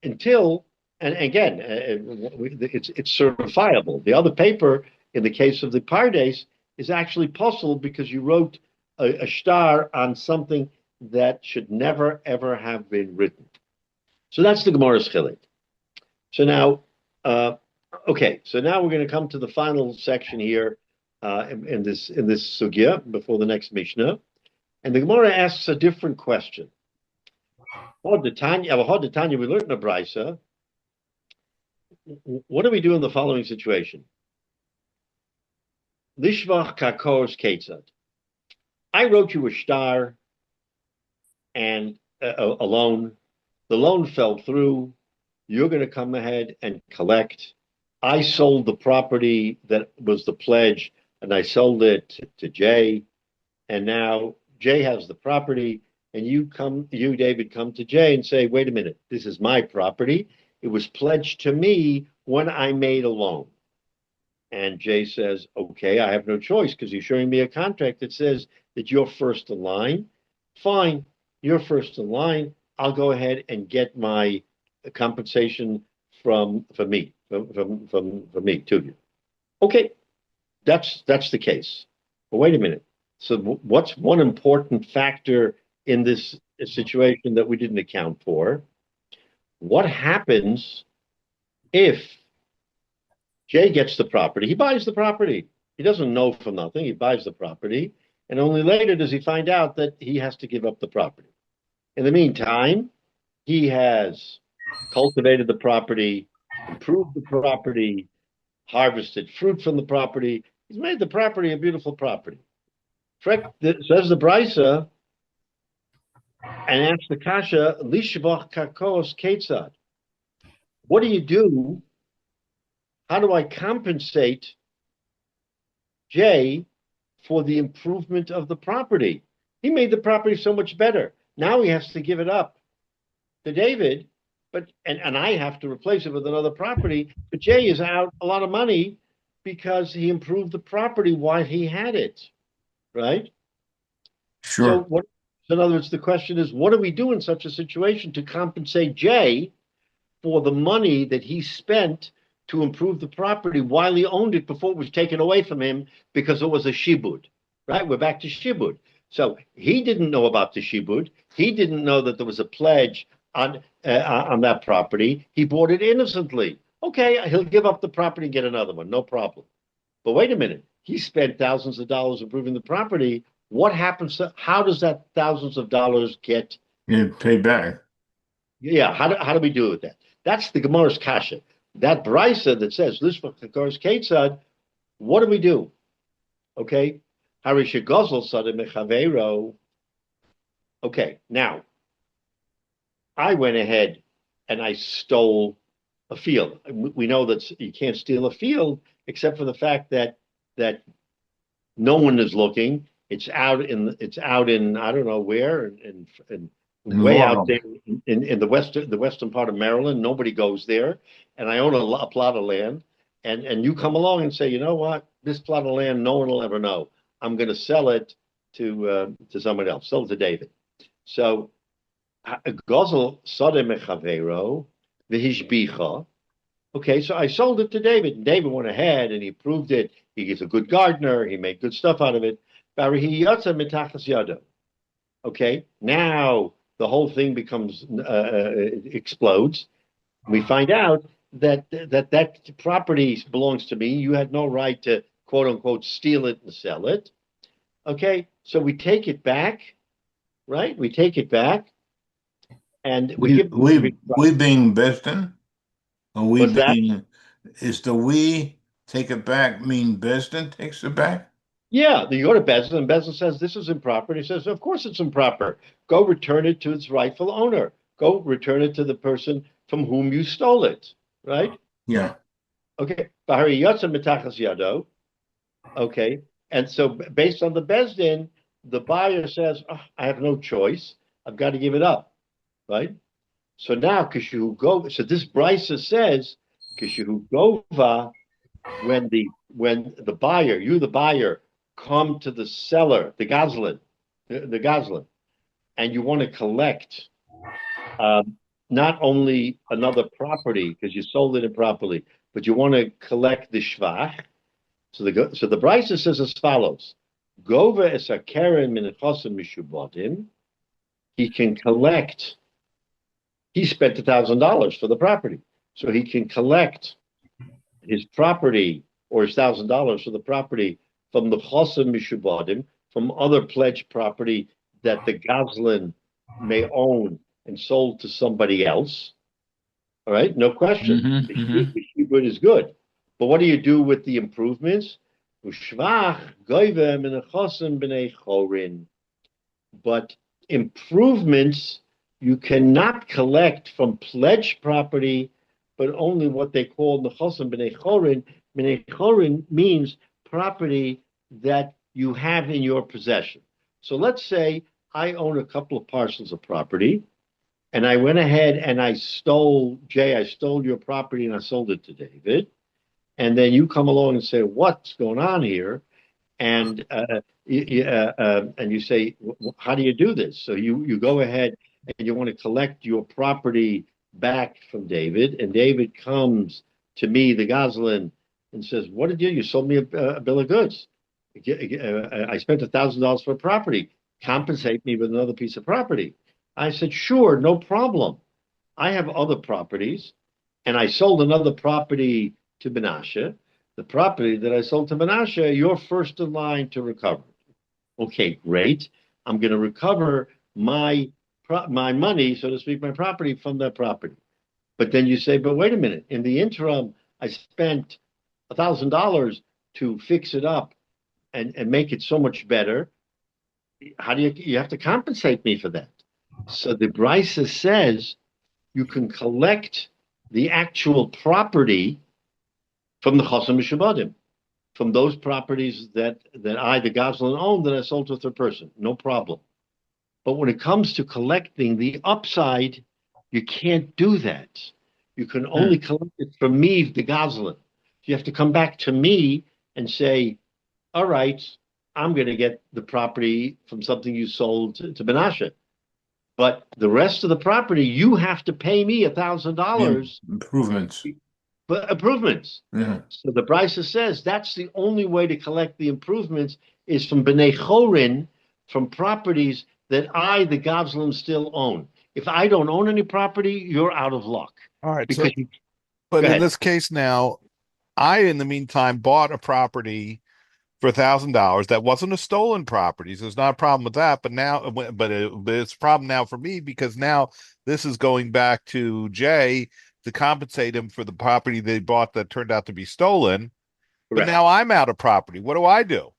[SPEAKER 1] until And again, it's certifiable. The other paper, in the case of the Pardes, is actually puzzled because you wrote a star on something that should never ever have been written. So that's the Gemara's Chilik. So now, okay, so now we're going to come to the final section here in this sugya before the next Mishnah, and the Gemara asks a different question. Hod the Tanya, we learned in a brisa. What do we do in the following situation? Lishvach kakos ketzad. I wrote you a star and a loan. The loan fell through. You're going to come ahead and collect. I sold the property that was the pledge, and I sold it to Jay. And now Jay has the property, and you, David, come to Jay and say, wait a minute, this is my property. It was pledged to me when I made a loan. And Jay says, okay, I have no choice because you're showing me a contract that says that you're first in line. Fine, you're first in line. I'll go ahead and get my compensation from me to you. Okay, that's the case. But wait a minute. So what's one important factor in this situation that we didn't account for? What happens if Jay gets the property? He buys the property. He doesn't know for nothing. He buys the property. And only later does he find out that he has to give up the property. In the meantime, he has cultivated the property, improved the property, harvested fruit from the property. He's made the property a beautiful property. Says the Brisa, and asks the Kasha, Lishvach kakos ketzad. What do you do? How do I compensate Jay for the improvement of the property? He made the property so much better. Now he has to give it up to David, and I have to replace it with another property. But Jay is out a lot of money because he improved the property while he had it, right?
[SPEAKER 2] Sure.
[SPEAKER 1] So in other words, the question is, what do we do in such a situation to compensate Jay for the money that he spent to improve the property while he owned it before it was taken away from him because it was a shibud, right? We're back to shibud. So he didn't know about the shibud. He didn't know that there was a pledge on that property. He bought it innocently. Okay, he'll give up the property and get another one, no problem. But wait a minute, he spent thousands of dollars improving the property. What happens how does that thousands of dollars get
[SPEAKER 2] paid back?
[SPEAKER 1] Yeah, how do we do with that? That's the Gemara's kasha. That brisa that says Lishvach kakos ketzad, what do we do? Okay, Harisha Gozel Sada Mechavero. Okay, now I went ahead and I stole a field. We know that you can't steal a field except for the fact that no one is looking. It's out in I don't know where, and way out there in the western part of Maryland. Nobody goes there, and I own a plot of land. And you come along and say, you know what, this plot of land, no one will ever know. I'm going to sell it to somebody else. Sell it to David. So Gozel Sade Mechavero V'Hishbicha. Okay, so I sold it to David. And David went ahead and he proved it. He's a good gardener. He made good stuff out of it. Okay, now the whole thing becomes explodes. We find out that property belongs to me. You had no right to quote unquote steal it and sell it. Okay, so we take it back, right? We take it back, and we
[SPEAKER 2] being Beston, or we
[SPEAKER 1] What's
[SPEAKER 2] being
[SPEAKER 1] that?
[SPEAKER 2] Is the we take it back mean Beston takes it back?
[SPEAKER 1] Yeah, you go to Bezdin, and Bezdin says this is improper. And he says, of course it's improper. Go return it to its rightful owner. Go return it to the person from whom you stole it, right?
[SPEAKER 2] Yeah.
[SPEAKER 1] Okay. Okay. And so based on the Bezdin, the buyer says, oh, I have no choice. I've got to give it up, right? So now, so this Brisa says, Gova, when the buyer, the buyer, come to the seller, the Goslin, and you want to collect not only another property because you sold it improperly, but you want to collect the shvach. So the Brisa says as follows: Gova es hakeren min chosim mishubodim. He can collect. He spent $1,000 for the property, so he can collect his property or his $1,000 for the property from the chosim mishubodim, from other pledged property that the Goslin may own and sold to somebody else. All right, no question.
[SPEAKER 2] Mm-hmm.
[SPEAKER 1] The Shiur is good. But what do you do with the improvements? But improvements you cannot collect from pledged property, but only what they call nechosim b'nei chorin. B'nei chorin means property that you have in your possession. So let's say I own a couple of parcels of property, and I went ahead and I stole your property and I sold it to David. And then you come along and say, "What's going on here?" And you say, "How do you do this?" So you go ahead and you want to collect your property back from David, and David comes to me, the Goslin, and says, "What did you? You sold me a bill of goods. I spent $1,000 for property. Compensate me with another piece of property." I said, "Sure, no problem. I have other properties, and I sold another property to Menashe. The property that I sold to Menashe, you're first in line to recover." Okay, great. I'm going to recover my money, so to speak, my property from that property. But then you say, "But wait a minute. In the interim, I spent $1,000 to fix it up and make it so much better. How do you have to compensate me for that?" So the Brisa says you can collect the actual property from the Chosim Mishubadim, from those properties that I, the Goslin, own that I sold to a third person. No problem. But when it comes to collecting the upside, you can't do that. You can only collect it from me, the Goslin. You have to come back to me and say, "All right, I'm going to get the property from something you sold to Menashe. But the rest of the property, you have to pay me $1,000
[SPEAKER 2] Improvements.
[SPEAKER 1] for improvements."
[SPEAKER 2] Yeah.
[SPEAKER 1] So the Brisa says that's the only way to collect the improvements is from B'nai Chorin, from properties that I, the Goslin, still own. If I don't own any property, you're out of luck.
[SPEAKER 3] All right.
[SPEAKER 1] Because
[SPEAKER 3] But
[SPEAKER 1] go
[SPEAKER 3] in
[SPEAKER 1] ahead.
[SPEAKER 3] this case now, I, in the meantime, bought a property for $1,000 that wasn't a stolen property. So there's not a problem with that. But it's a problem now for me because now this is going back to Jay to compensate him for the property they bought that turned out to be stolen. But
[SPEAKER 1] Correct.
[SPEAKER 3] now I'm out of property. What do I do?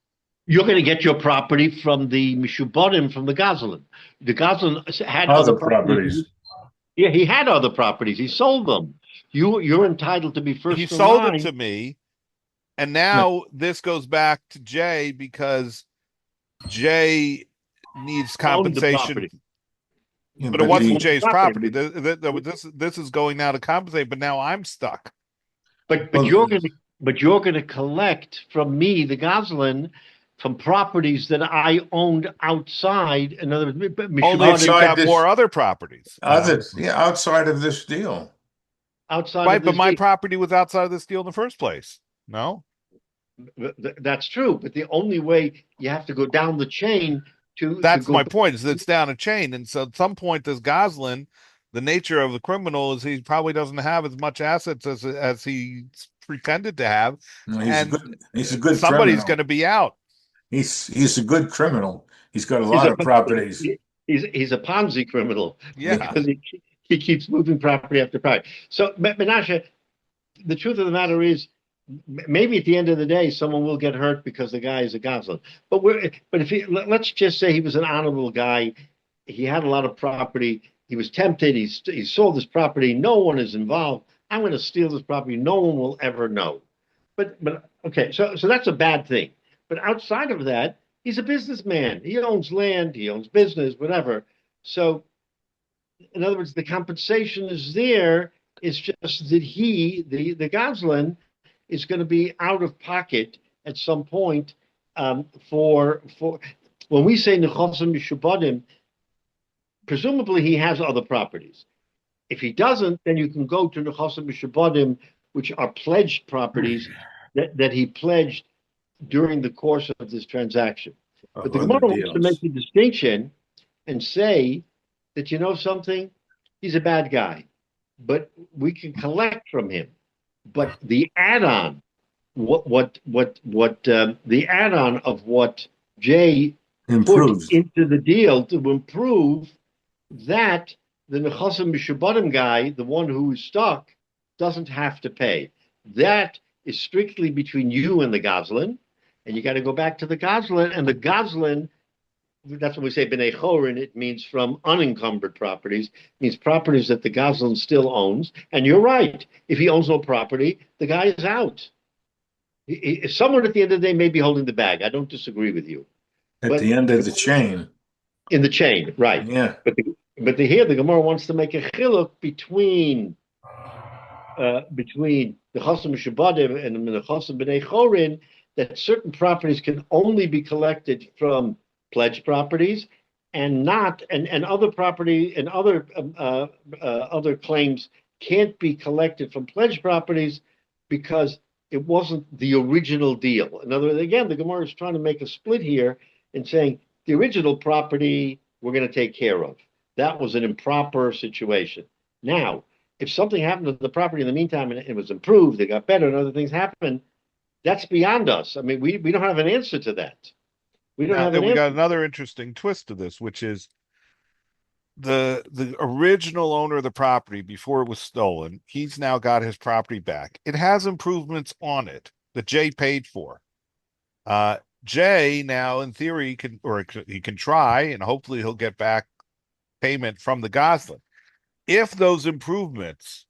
[SPEAKER 1] You're going to get your property from the Mishubodim, from the Goslin. The Goslin had other
[SPEAKER 2] Other
[SPEAKER 1] properties.
[SPEAKER 2] properties.
[SPEAKER 1] Yeah, he had other properties. He sold them. You're entitled to be
[SPEAKER 3] He
[SPEAKER 1] first in
[SPEAKER 3] sold it
[SPEAKER 1] line.
[SPEAKER 3] to me, and
[SPEAKER 1] No,
[SPEAKER 3] now this goes back to Jay because Jay needs
[SPEAKER 1] owned the
[SPEAKER 3] compensation.
[SPEAKER 1] property.
[SPEAKER 2] Yeah,
[SPEAKER 3] But it
[SPEAKER 2] but
[SPEAKER 1] He
[SPEAKER 3] wasn't
[SPEAKER 1] owned the
[SPEAKER 3] Jay's property.
[SPEAKER 1] property.
[SPEAKER 3] This is going now to compensate, but now I'm stuck.
[SPEAKER 1] But
[SPEAKER 2] well,
[SPEAKER 1] you're gonna collect from me, the Goslin, from properties that I owned outside. In other words,
[SPEAKER 3] Only if you've
[SPEAKER 1] Mishubadim,
[SPEAKER 3] got
[SPEAKER 2] this
[SPEAKER 3] more other properties,
[SPEAKER 2] outside of this deal.
[SPEAKER 1] outside of
[SPEAKER 3] right? But
[SPEAKER 1] this
[SPEAKER 3] my
[SPEAKER 1] deal.
[SPEAKER 3] property was outside of this deal in the first place. No,
[SPEAKER 1] That's true. But the only way you have to go down the chain to
[SPEAKER 3] that's
[SPEAKER 1] go
[SPEAKER 3] my
[SPEAKER 1] back.
[SPEAKER 3] point. Is it's down a chain, and so at some point, this Goslin, the nature of the criminal is he probably doesn't have as much assets as he pretended to have,
[SPEAKER 2] No,
[SPEAKER 3] and
[SPEAKER 2] he's a good
[SPEAKER 3] somebody's going
[SPEAKER 2] criminal.
[SPEAKER 3] to be out.
[SPEAKER 2] He's a good criminal. He's got a
[SPEAKER 1] He's
[SPEAKER 2] lot
[SPEAKER 1] a
[SPEAKER 2] of properties.
[SPEAKER 1] he's a Ponzi criminal
[SPEAKER 2] Yeah.
[SPEAKER 3] Yeah.
[SPEAKER 1] because he keeps moving property after property. So Menashe, the truth of the matter is, maybe at the end of the day, someone will get hurt because the guy is a Goslin. But if let's just say he was an honorable guy, he had a lot of property. He was tempted. He sold his property. No one is involved. I'm going to steal this property. No one will ever know. But okay, so that's a bad thing. But outside of that, he's a businessman. He owns land. He owns business. Whatever. So in other words, the compensation is there. It's just that the Goslin, is going to be out of pocket at some point for when we say nechosim mishubadim, presumably he has other properties. If he doesn't, then you can go to Nechosim Mishabodim, which are pledged properties that he pledged during the course of this transaction. But
[SPEAKER 2] Of
[SPEAKER 1] the
[SPEAKER 2] other
[SPEAKER 1] Gemara wants to make
[SPEAKER 2] deals.
[SPEAKER 1] the distinction and say that, you know something, he's a bad guy, but we can collect from him. But the add-on, the add-on of what Jay put
[SPEAKER 2] Improves.
[SPEAKER 1] into the deal to improve that, the Nechosim Mishabodim guy, the one who is stuck, doesn't have to pay. That is strictly between you and the Goslin, and you got to go back to the Goslin, and the Goslin, that's when we say B'nai Chorin, it means from unencumbered properties, it means properties that the Goslin still owns. And you're right, if he owns no property, the guy is out. Someone at the end of the day may be holding the bag. I don't disagree with you.
[SPEAKER 2] At
[SPEAKER 1] But
[SPEAKER 2] the end of the chain.
[SPEAKER 1] in the chain, right.
[SPEAKER 2] Yeah.
[SPEAKER 1] Here the Gemara wants to make a chiluk between the Chosim Shabbatim and the Chosim B'nai Chorin, that certain properties can only be collected from pledged properties, and other property and other claims can't be collected from pledged properties because it wasn't the original deal. In other words, again, the Gemara is trying to make a split here and saying the original property we're going to take care of. That was an improper situation. Now, if something happened to the property in the meantime and it was improved, it got better, and other things happened, that's beyond us. I mean, we don't have an answer to that. We don't
[SPEAKER 3] Now,
[SPEAKER 1] have
[SPEAKER 3] then
[SPEAKER 1] an
[SPEAKER 3] we got
[SPEAKER 1] answer.
[SPEAKER 3] another interesting twist to this, which is the original owner of the property before it was stolen. He's now got his property back. It has improvements on it that Jay paid for. Jay now, in theory, he can try, and hopefully he'll get back payment from the Goslin. If those improvements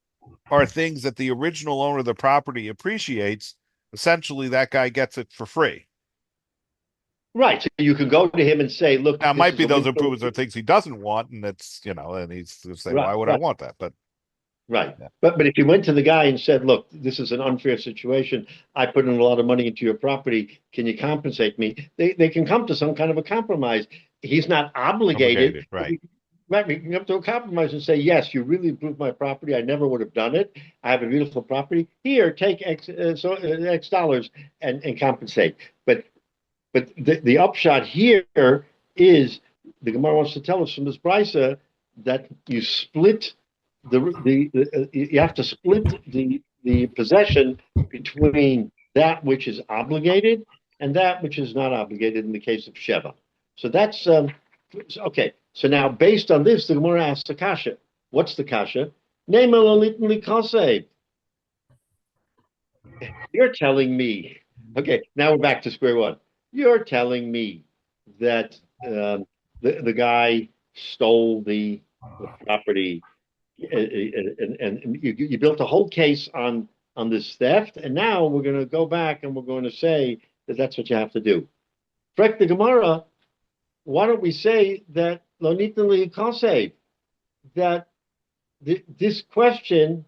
[SPEAKER 3] are things that the original owner of the property appreciates, essentially that guy gets it for free.
[SPEAKER 1] Right. So you can go to him and say, look,
[SPEAKER 3] Now, it
[SPEAKER 1] this
[SPEAKER 3] might
[SPEAKER 1] is
[SPEAKER 3] be
[SPEAKER 1] a
[SPEAKER 3] those
[SPEAKER 1] win.
[SPEAKER 3] improvements are things he doesn't want, and it's, and he's going to say,
[SPEAKER 1] Right,
[SPEAKER 3] why would I
[SPEAKER 1] right.
[SPEAKER 3] want that? But
[SPEAKER 1] Right.
[SPEAKER 3] yeah.
[SPEAKER 1] But if you went to the guy and said, look, this is an unfair situation. I put in a lot of money into your property. Can you compensate me? They can come to some kind of a compromise. He's not obligated.
[SPEAKER 3] Right.
[SPEAKER 1] Right. We can come to a compromise and say, yes, you really improved my property. I never would have done it. I have a beautiful property. Here, take X dollars and compensate. But the upshot here is the Gemara wants to tell us from this brisa that you split you have to split the possession between that which is obligated and that which is not obligated in the case of Sheva. So that's okay. So now, based on this, the Gemara asks the kasha. What's the kasha? You're telling me. Okay, now we're back to square one. You're telling me that the guy stole the property, and you built a whole case on this theft, and now we're going to go back and we're going to say that that's what you have to do. Correct the Gemara. Why don't we say that lo nitin li that this question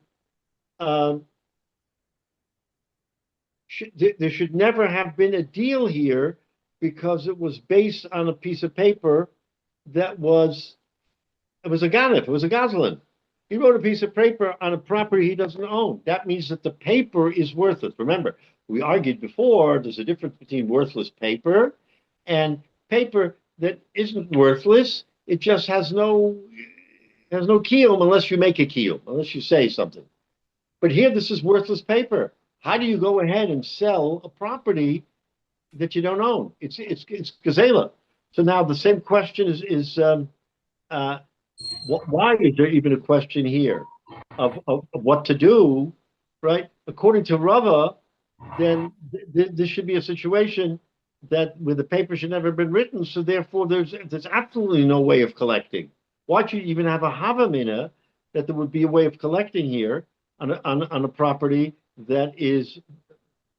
[SPEAKER 1] there should never have been a deal here because it was based on a piece of paper that was a ganif, it was a goslin. He wrote a piece of paper on a property he doesn't own. That means that the paper is worthless. Remember, we argued before there's a difference between worthless paper and paper that isn't worthless. It just has no kiyum unless you make a kiyum, unless you say something. But here, this is worthless paper. How do you go ahead and sell a property that you don't own? It's gazela. So now the same question is why is there even a question here of what to do, right? According to Rava, then this should be a situation that where the paper should never have been written. So therefore, there's absolutely no way of collecting. Why should you even have a havamina that there would be a way of collecting here on a property that is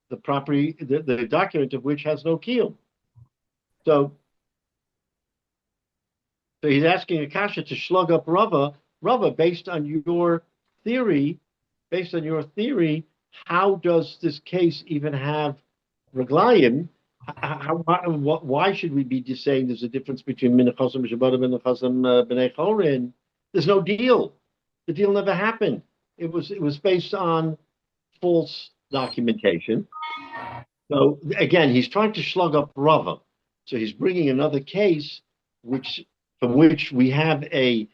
[SPEAKER 1] the property, the document of which has no kiyum? So he's asking Akasha to slug up Rava. Rava, based on your theory, how does this case even have reglayim? Why should we be just saying there's a difference between Minachosim Shabbatim and Minachosim B'nai Chorin? There's no deal. The deal never happened. It was based on false documentation. So again, he's trying to slug up Rava. So he's bringing another case, which from which we have a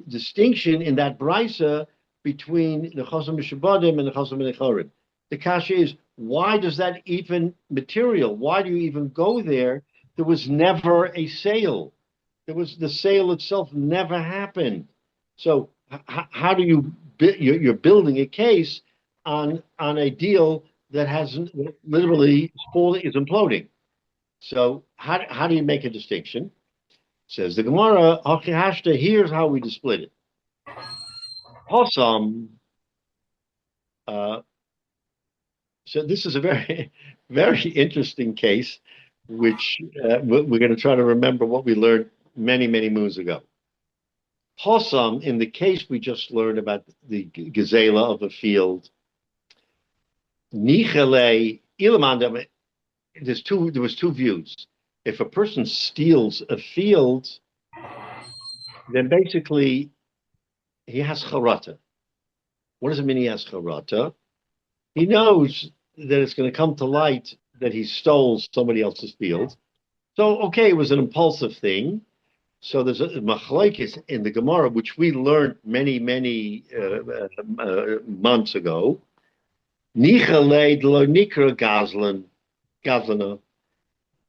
[SPEAKER 1] distinction in that brisa between the Chosam Mishabadim and the Chosam Mechorim. The kasha is, why does that even material? Why do you even go there? There was never a sale. The sale itself never happened. So how do you're building a case on a deal that hasn't literally is imploding? So how do you make a distinction? Says the Gemara, here's how we split it. Hossam, so this is a very, very interesting case, which we're going to try to remember what we learned many, many moons ago. Hossam, in the case we just learned about the gazela of a field, Nichele Ilamandam, there was two views. If a person steals a field, then basically he has charata. What does it mean he has charata? He knows that it's going to come to light that he stole somebody else's field. So, okay, it was an impulsive thing. So there's a machlokes in the Gemara, which we learned many, many months ago. Nichale lo nikra gazlana,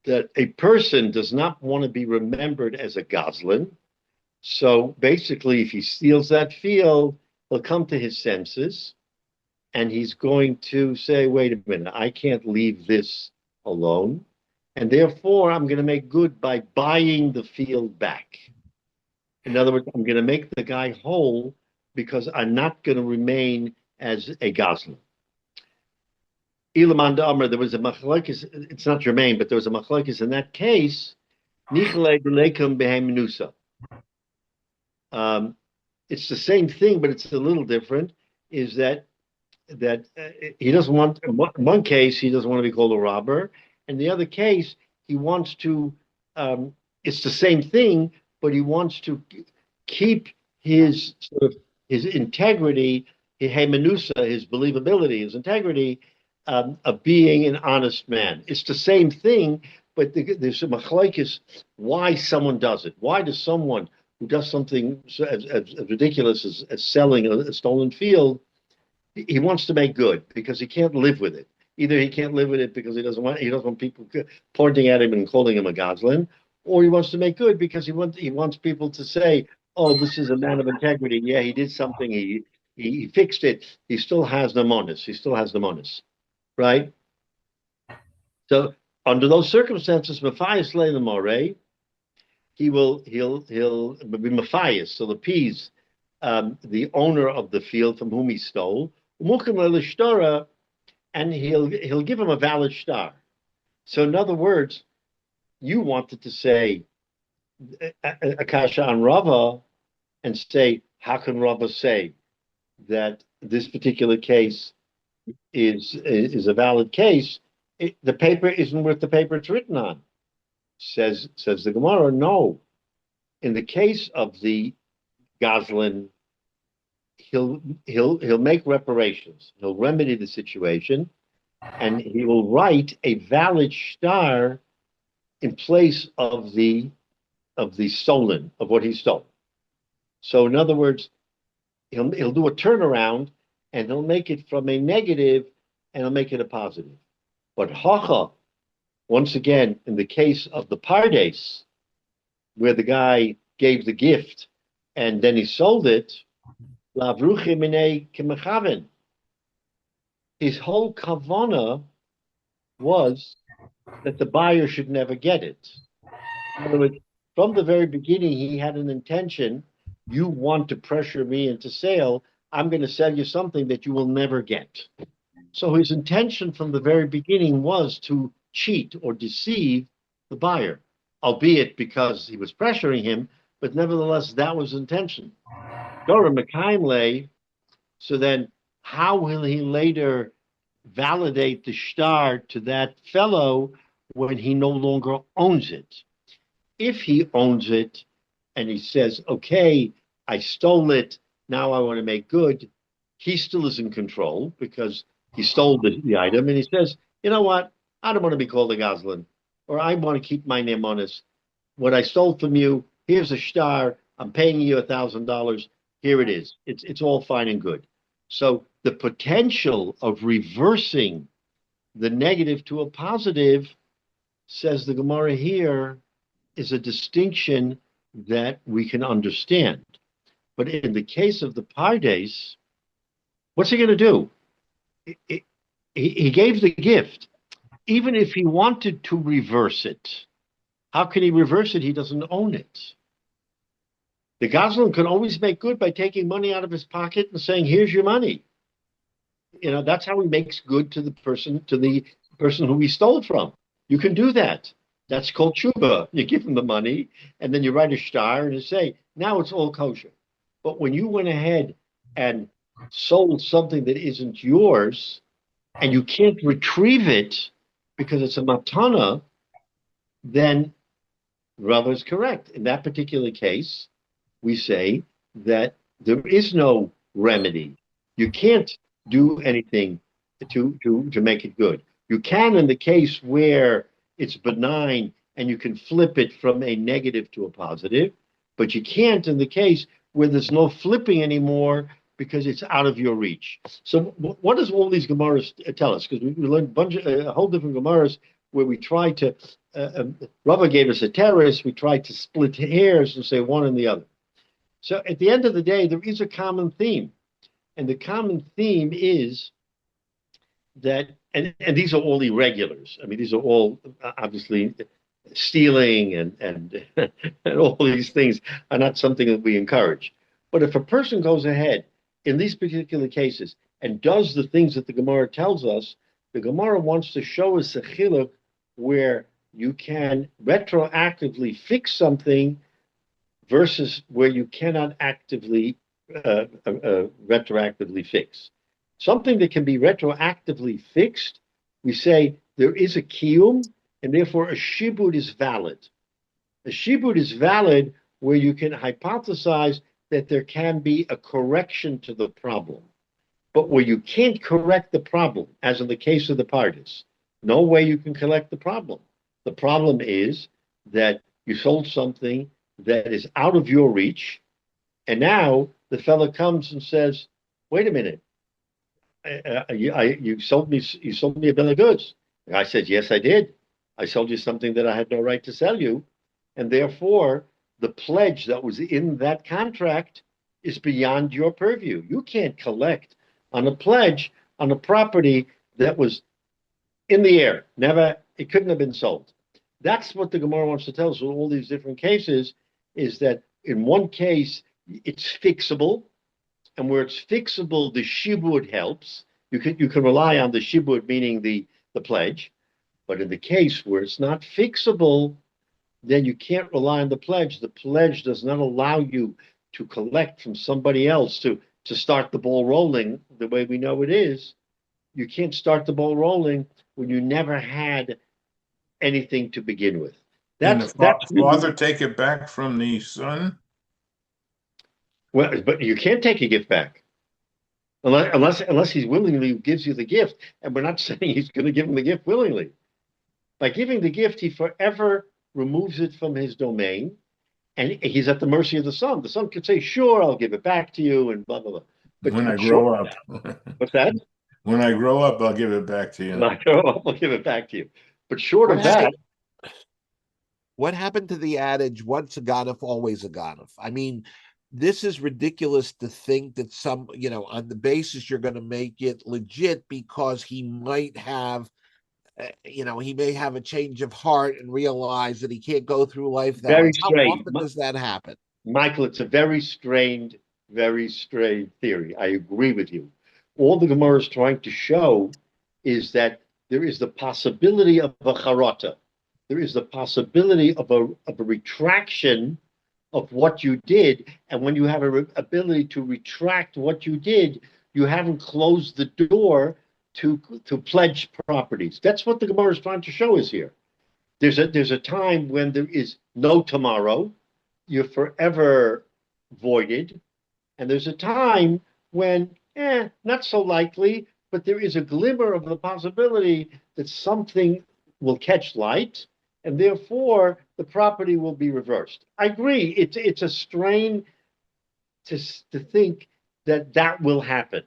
[SPEAKER 1] that a person does not want to be remembered as a gazlan. So basically, if he steals that field, he'll come to his senses, and he's going to say, wait a minute, I can't leave this alone. And therefore, I'm going to make good by buying the field back. In other words, I'm going to make the guy whole because I'm not going to remain as a gazlan. Ilaman Amr, there was a machlokes, it's not germane, but there was a machlokes in that case, Nichle Belekum Behem Nusa. It's the same thing, but it's a little different, is that he doesn't want, in one case, he doesn't want to be called a robber. In the other case, he wants to, it's the same thing, but he wants to keep his his integrity, his hemenusa, his believability, his integrity of being an honest man. It's the same thing, but there's a machlokes why someone does it. Why does someone who does something as ridiculous as selling a stolen field, he wants to make good because he can't live with it. Either he can't live with it because he doesn't want people pointing at him and calling him a gazlan, or he wants to make good because he wants people to say, "Oh, this is a man of integrity. Yeah, he did something. He fixed it. He still has the monis. He still has the monis, right?" So under those circumstances, Matthias lay the more. He'll be Matthias, so appease the owner of the field from whom he stole. And he'll give him a valid star. So in other words, you wanted to say Akasha on Rava and say, how can Rava say that this particular case is a valid case? The paper isn't worth the paper it's written on. Says the Gemara, no. In the case of the Gazlan, he'll make reparations. He'll remedy the situation, and he will write a valid star in place of the stolen, of what he stole. So in other words, he'll do a turnaround, and he'll make it from a negative, and he'll make it a positive. But hacha, once again, in the case of the pardes, where the guy gave the gift and then he sold it, his whole kavana was that the buyer should never get it. In other words, from the very beginning, he had an intention. You want to pressure me into sale. I'm going to sell you something that you will never get. So his intention from the very beginning was to cheat or deceive the buyer, albeit because he was pressuring him, but nevertheless, that was his intention. Dora Mekayim, so then how will he later validate the shtar to that fellow when he no longer owns it? If he owns it and he says, okay, I stole it Now I want to make good. He still is in control because he stole the item, and he says, you know what? I don't want to be called a Goslin, or I want to keep my name on this. What I stole from you, here's a star. I'm paying you $1,000. Here it is. It's all fine and good. So the potential of reversing the negative to a positive, says the Gemara here, is a distinction that we can understand. But in the case of the Pardes, what's he going to do? He gave the gift. Even if he wanted to reverse it, how can he reverse it? He doesn't own it. The Goslin can always make good by taking money out of his pocket and saying, here's your money. That's how he makes good to the person who he stole from. You can do that. That's called tshuva. You give him the money, and then you write a star and you say, now it's all kosher. But when you went ahead and sold something that isn't yours, and you can't retrieve it because it's a matana, then Rava is correct. In that particular case, we say that there is no remedy. You can't do anything to make it good. You can in the case where it's benign and you can flip it from a negative to a positive, but you can't in the case where there's no flipping anymore because it's out of your reach. So what does all these Gemaras tell us? Because we learned a whole different Gemaras where we try to, Rava gave us a terrace, we tried to split hairs and say one and the other. So at the end of the day, there is a common theme. And the common theme is that, and these are all irregulars. I mean, these are all obviously stealing and all these things are not something that we encourage. But if a person goes ahead in these particular cases and does the things that the Gemara tells us, the Gemara wants to show us a chiluk where you can retroactively fix something versus where you cannot actively retroactively fix. Something that can be retroactively fixed, we say there is a kiyum, and therefore a shibud is valid. A shibud is valid where you can hypothesize that there can be a correction to the problem. But where you can't correct the problem, as in the case of the parties, no way you can correct the problem. The problem is that you sold something that is out of your reach, and now the fellow comes and says, wait a minute, you sold me a bill of goods. And I said, yes, I did. I sold you something that I had no right to sell you. And therefore, the pledge that was in that contract is beyond your purview. You can't collect on a pledge on a property that was in the air. It couldn't have been sold. That's what the Gemara wants to tell us with all these different cases, is that in one case, it's fixable. And where it's fixable, the shibud helps. You can rely on the shibud, meaning the pledge. But in the case where it's not fixable, then you can't rely on the pledge. The pledge does not allow you to collect from somebody else to start the ball rolling the way we know it is. You can't start the ball rolling when you never had anything to begin with.
[SPEAKER 2] Can the father take it back from the son?
[SPEAKER 1] Well, but you can't take a gift back unless he willingly gives you the gift. And we're not saying he's going to give him the gift willingly. By giving the gift, he forever removes it from his domain, and he's at the mercy of the son. The son could say, sure, I'll give it back to you, and blah, blah, blah. But
[SPEAKER 2] when I grow up.
[SPEAKER 1] What's that?
[SPEAKER 2] When I grow up, I'll give it back to you.
[SPEAKER 1] When I grow up, I'll give it back to you. But short of that.
[SPEAKER 4] What happened to the adage, once a ganef, always a ganef? I mean, this is ridiculous to think that on the basis you're going to make it legit because he might have, he may have a change of heart and realize that he can't go through life that way. How often does that happen?
[SPEAKER 1] Michael, it's a very strained theory. I agree with you. All the Gemara is trying to show is that there is the possibility of a charata. There is the possibility of a retraction of what you did. And when you have an ability to retract what you did, you haven't closed the door to pledge properties. That's what the Gemara is trying to show us here. There's a time when there is no tomorrow. You're forever voided. And there's a time when, not so likely, but there is a glimmer of the possibility that something will catch light, and therefore the property will be reversed. I agree. It's a strain to think that that will happen.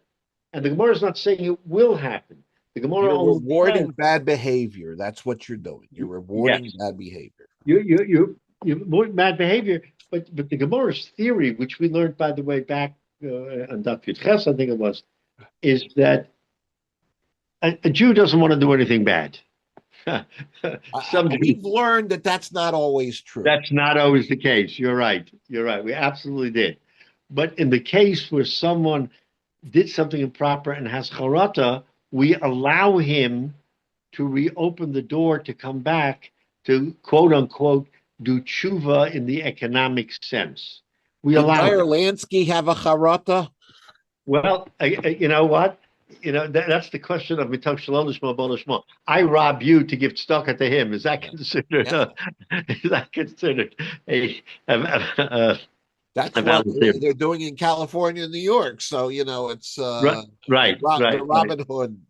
[SPEAKER 1] And the Gemara is not saying it will happen. The Gemara
[SPEAKER 4] You're
[SPEAKER 1] only says,
[SPEAKER 4] rewarding bad behavior. That's what you're doing. You're rewarding
[SPEAKER 1] yes,
[SPEAKER 4] bad behavior.
[SPEAKER 1] you more bad behavior. But the Gemara's theory, which we learned, by the way, back on Daf Yud Ches, I think it was, is that a Jew doesn't want to do anything bad.
[SPEAKER 4] We've learned that that's not always true.
[SPEAKER 1] That's not always the case. You're right. You're right. We absolutely did. But in the case where someone did something improper and has charata, we allow him to reopen the door to come back to quote unquote do tshuva in the economic sense. We
[SPEAKER 4] Did
[SPEAKER 1] allow
[SPEAKER 4] Meyer
[SPEAKER 1] it.
[SPEAKER 4] Lansky have a charata?
[SPEAKER 1] Well, you know what? That's the question of mitoch shalom lishma bo lishma. I rob you to give tzedakah to him. Is that considered? Is that considered
[SPEAKER 4] That's
[SPEAKER 1] a
[SPEAKER 4] what
[SPEAKER 1] valid theory?
[SPEAKER 4] they're doing in California and New York. So it's
[SPEAKER 1] Right.
[SPEAKER 4] the Robin Hood.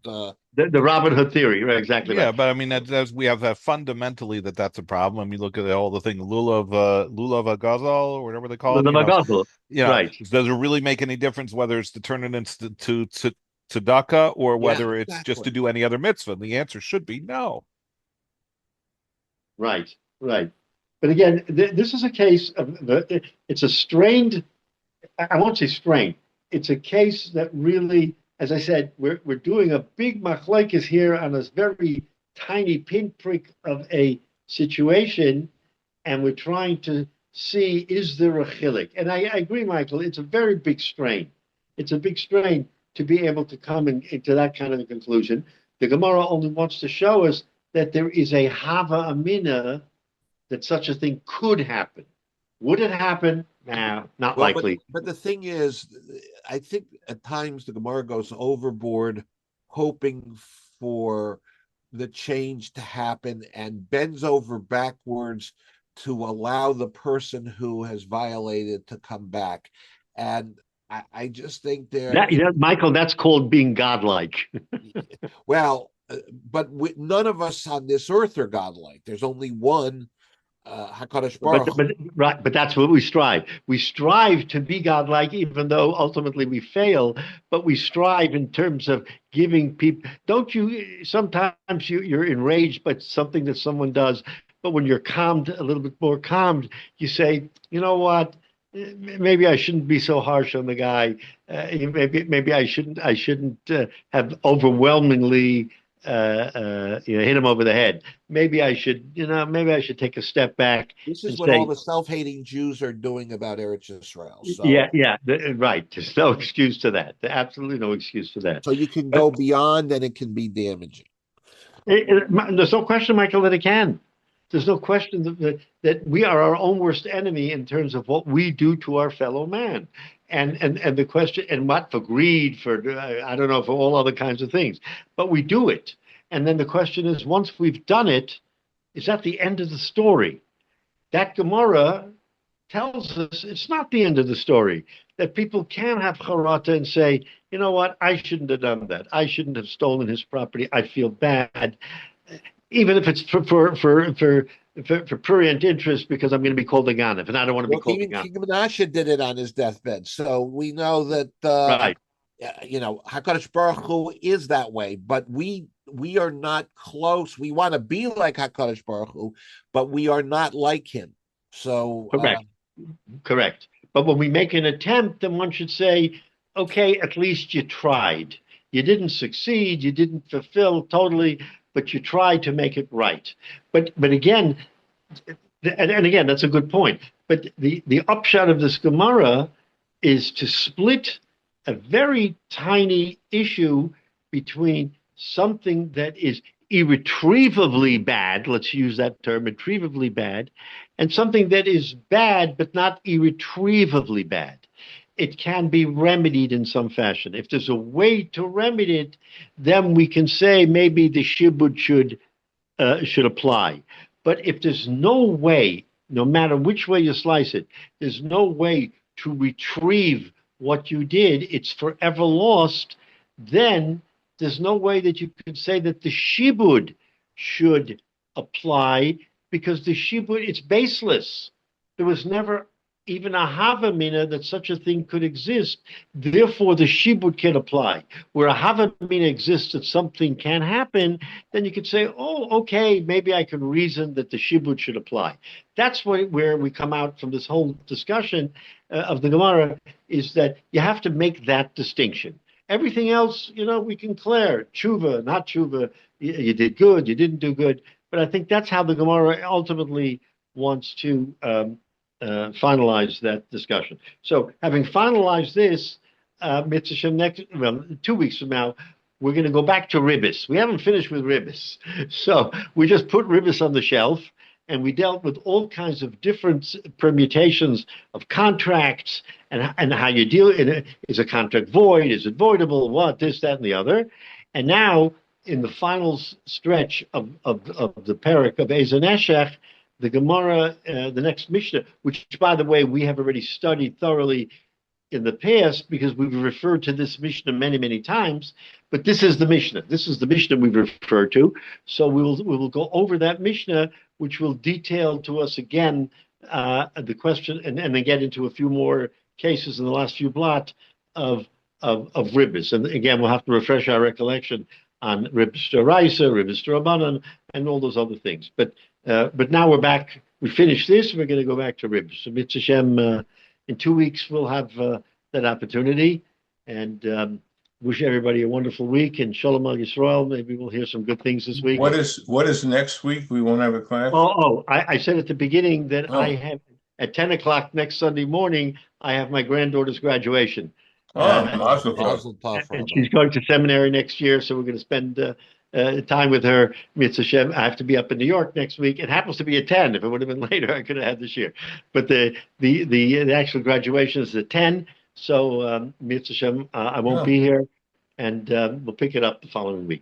[SPEAKER 1] The Robin Hood theory, right? Exactly.
[SPEAKER 3] Yeah,
[SPEAKER 1] right.
[SPEAKER 3] but I mean that's we have that fundamentally that's a problem. I mean, look at all the thing lulav gazal or whatever they call
[SPEAKER 1] The
[SPEAKER 3] it.
[SPEAKER 1] Magadol. Right.
[SPEAKER 3] Does it really make any difference whether it's to turn it into to tzedakah or whether it's just to
[SPEAKER 4] Exactly.
[SPEAKER 3] do any other mitzvah? And the answer should be no.
[SPEAKER 1] Right. But again, this is a case of it's a strained. I won't say strained. It's a case that really, as I said, we're doing a big machlokes here on this very tiny pinprick of a situation, and we're trying to see, is there a chilik? And I agree, Michael. It's a very big strain. It's a big strain to be able to come into that kind of a conclusion. The Gemara only wants to show us that there is a hava amina that such a thing could happen. Would it happen? Nah, not likely.
[SPEAKER 4] But the thing is, I think at times the Gemara goes overboard, hoping for the change to happen and bends over backwards to allow the person who has violated to come back. And I just think
[SPEAKER 1] Michael, that's called being godlike.
[SPEAKER 4] Well, but none of us on this earth are godlike. There's only one. Hakadosh Baruch.
[SPEAKER 1] But that's what we strive. We strive to be godlike, even though ultimately we fail. But we strive in terms of giving people. Don't you? Sometimes you're enraged by something that someone does, but when you're calmed, a little bit more calmed, you say, you know what? Maybe I shouldn't be so harsh on the guy. Maybe I shouldn't have overwhelmingly hit him over the head. Maybe I should take a step back.
[SPEAKER 4] This is what all the self-hating Jews are doing about Eretz Israel. So
[SPEAKER 1] Right. There's no excuse to that. Absolutely no excuse to that.
[SPEAKER 4] So you can go beyond, and it can be damaging.
[SPEAKER 1] There's no question, Michael, that it can. There's no question that we are our own worst enemy in terms of what we do to our fellow man. And the question, and what, for greed, for I don't know, for all other kinds of things, but we do it. And then the question is, once we've done it, is that the end of the story? That Gemara tells us it's not the end of the story. That people can have charata and say, you know what, I shouldn't have done that. I shouldn't have stolen his property. I feel bad, even if it's for prurient interest, because I'm going to be called a ganav, and I don't want to be called a ganav.
[SPEAKER 4] King Menashe did it on his deathbed, so we know that
[SPEAKER 1] right.
[SPEAKER 4] Hakadosh Baruch Hu is that way, but we are not close. We want to be like Hakadosh Baruch Hu, but we are not like him. So
[SPEAKER 1] correct. But when we make an attempt, then one should say, okay, at least you tried. You didn't succeed. You didn't fulfill totally, but you tried to make it right. But again, and again, that's a good point. But the upshot of this Gemara is to split a very tiny issue between something that is irretrievably bad, let's use that term, irretrievably bad, and something that is bad but not irretrievably bad. It can be remedied in some fashion. If there's a way to remedy it, then we can say maybe the shibud should apply. But if there's no way, no matter which way you slice it, there's no way to retrieve what you did, it's forever lost, then there's no way that you could say that the shibud should apply, because the shibud, it's baseless. There was never even a havamina that such a thing could exist. Therefore, the shibud can apply. Where a havamina exists that something can happen, then you could say, oh, okay, maybe I can reason that the shibud should apply. That's where we come out from this whole discussion of the Gemara, is that you have to make that distinction. Everything else, we can clear. Tshuva, not tshuva, you did good, you didn't do good. But I think that's how the Gemara ultimately wants to finalize that discussion. So having finalized this, next, 2 weeks from now, we're going to go back to ribbis. We haven't finished with ribbis. So we just put ribbis on the shelf, and we dealt with all kinds of different permutations of contracts and how you deal in it. Is a contract void? Is it voidable? What, this, that, and the other. And now, in the final stretch of the parak of Ezer Neshech, the Gemara, the next Mishnah, which, by the way, we have already studied thoroughly in the past because we've referred to this Mishnah many, many times, but this is the Mishnah. This is the Mishnah we've referred to. So we will go over that Mishnah, which will detail to us again the question, and then get into a few more cases in the last few blot of ribbis. And again, we'll have to refresh our recollection on ribbis d'oraisa, ribbis d'Rabbanan, and all those other things. But now we're back. We finished this. We're going to go back to ribbis. So Mitzvah Shem, in 2 weeks, we'll have that opportunity, and wish everybody a wonderful week, and Shalom Al Yisrael. Maybe we'll hear some good things this week.
[SPEAKER 2] What is next week? We won't have a class?
[SPEAKER 1] I said at the beginning that I have, at 10 o'clock next Sunday morning, I have my granddaughter's graduation.
[SPEAKER 2] Mazel
[SPEAKER 4] tov.
[SPEAKER 1] And she's going to seminary next year, so we're going to spend time with her. Mitzvah Shem. I have to be up in New York next week. It happens to be at 10. If it would have been later, I could have had this year. But the actual graduation is at 10. So Mitzvah Shem, I won't be here, and we'll pick it up the following week.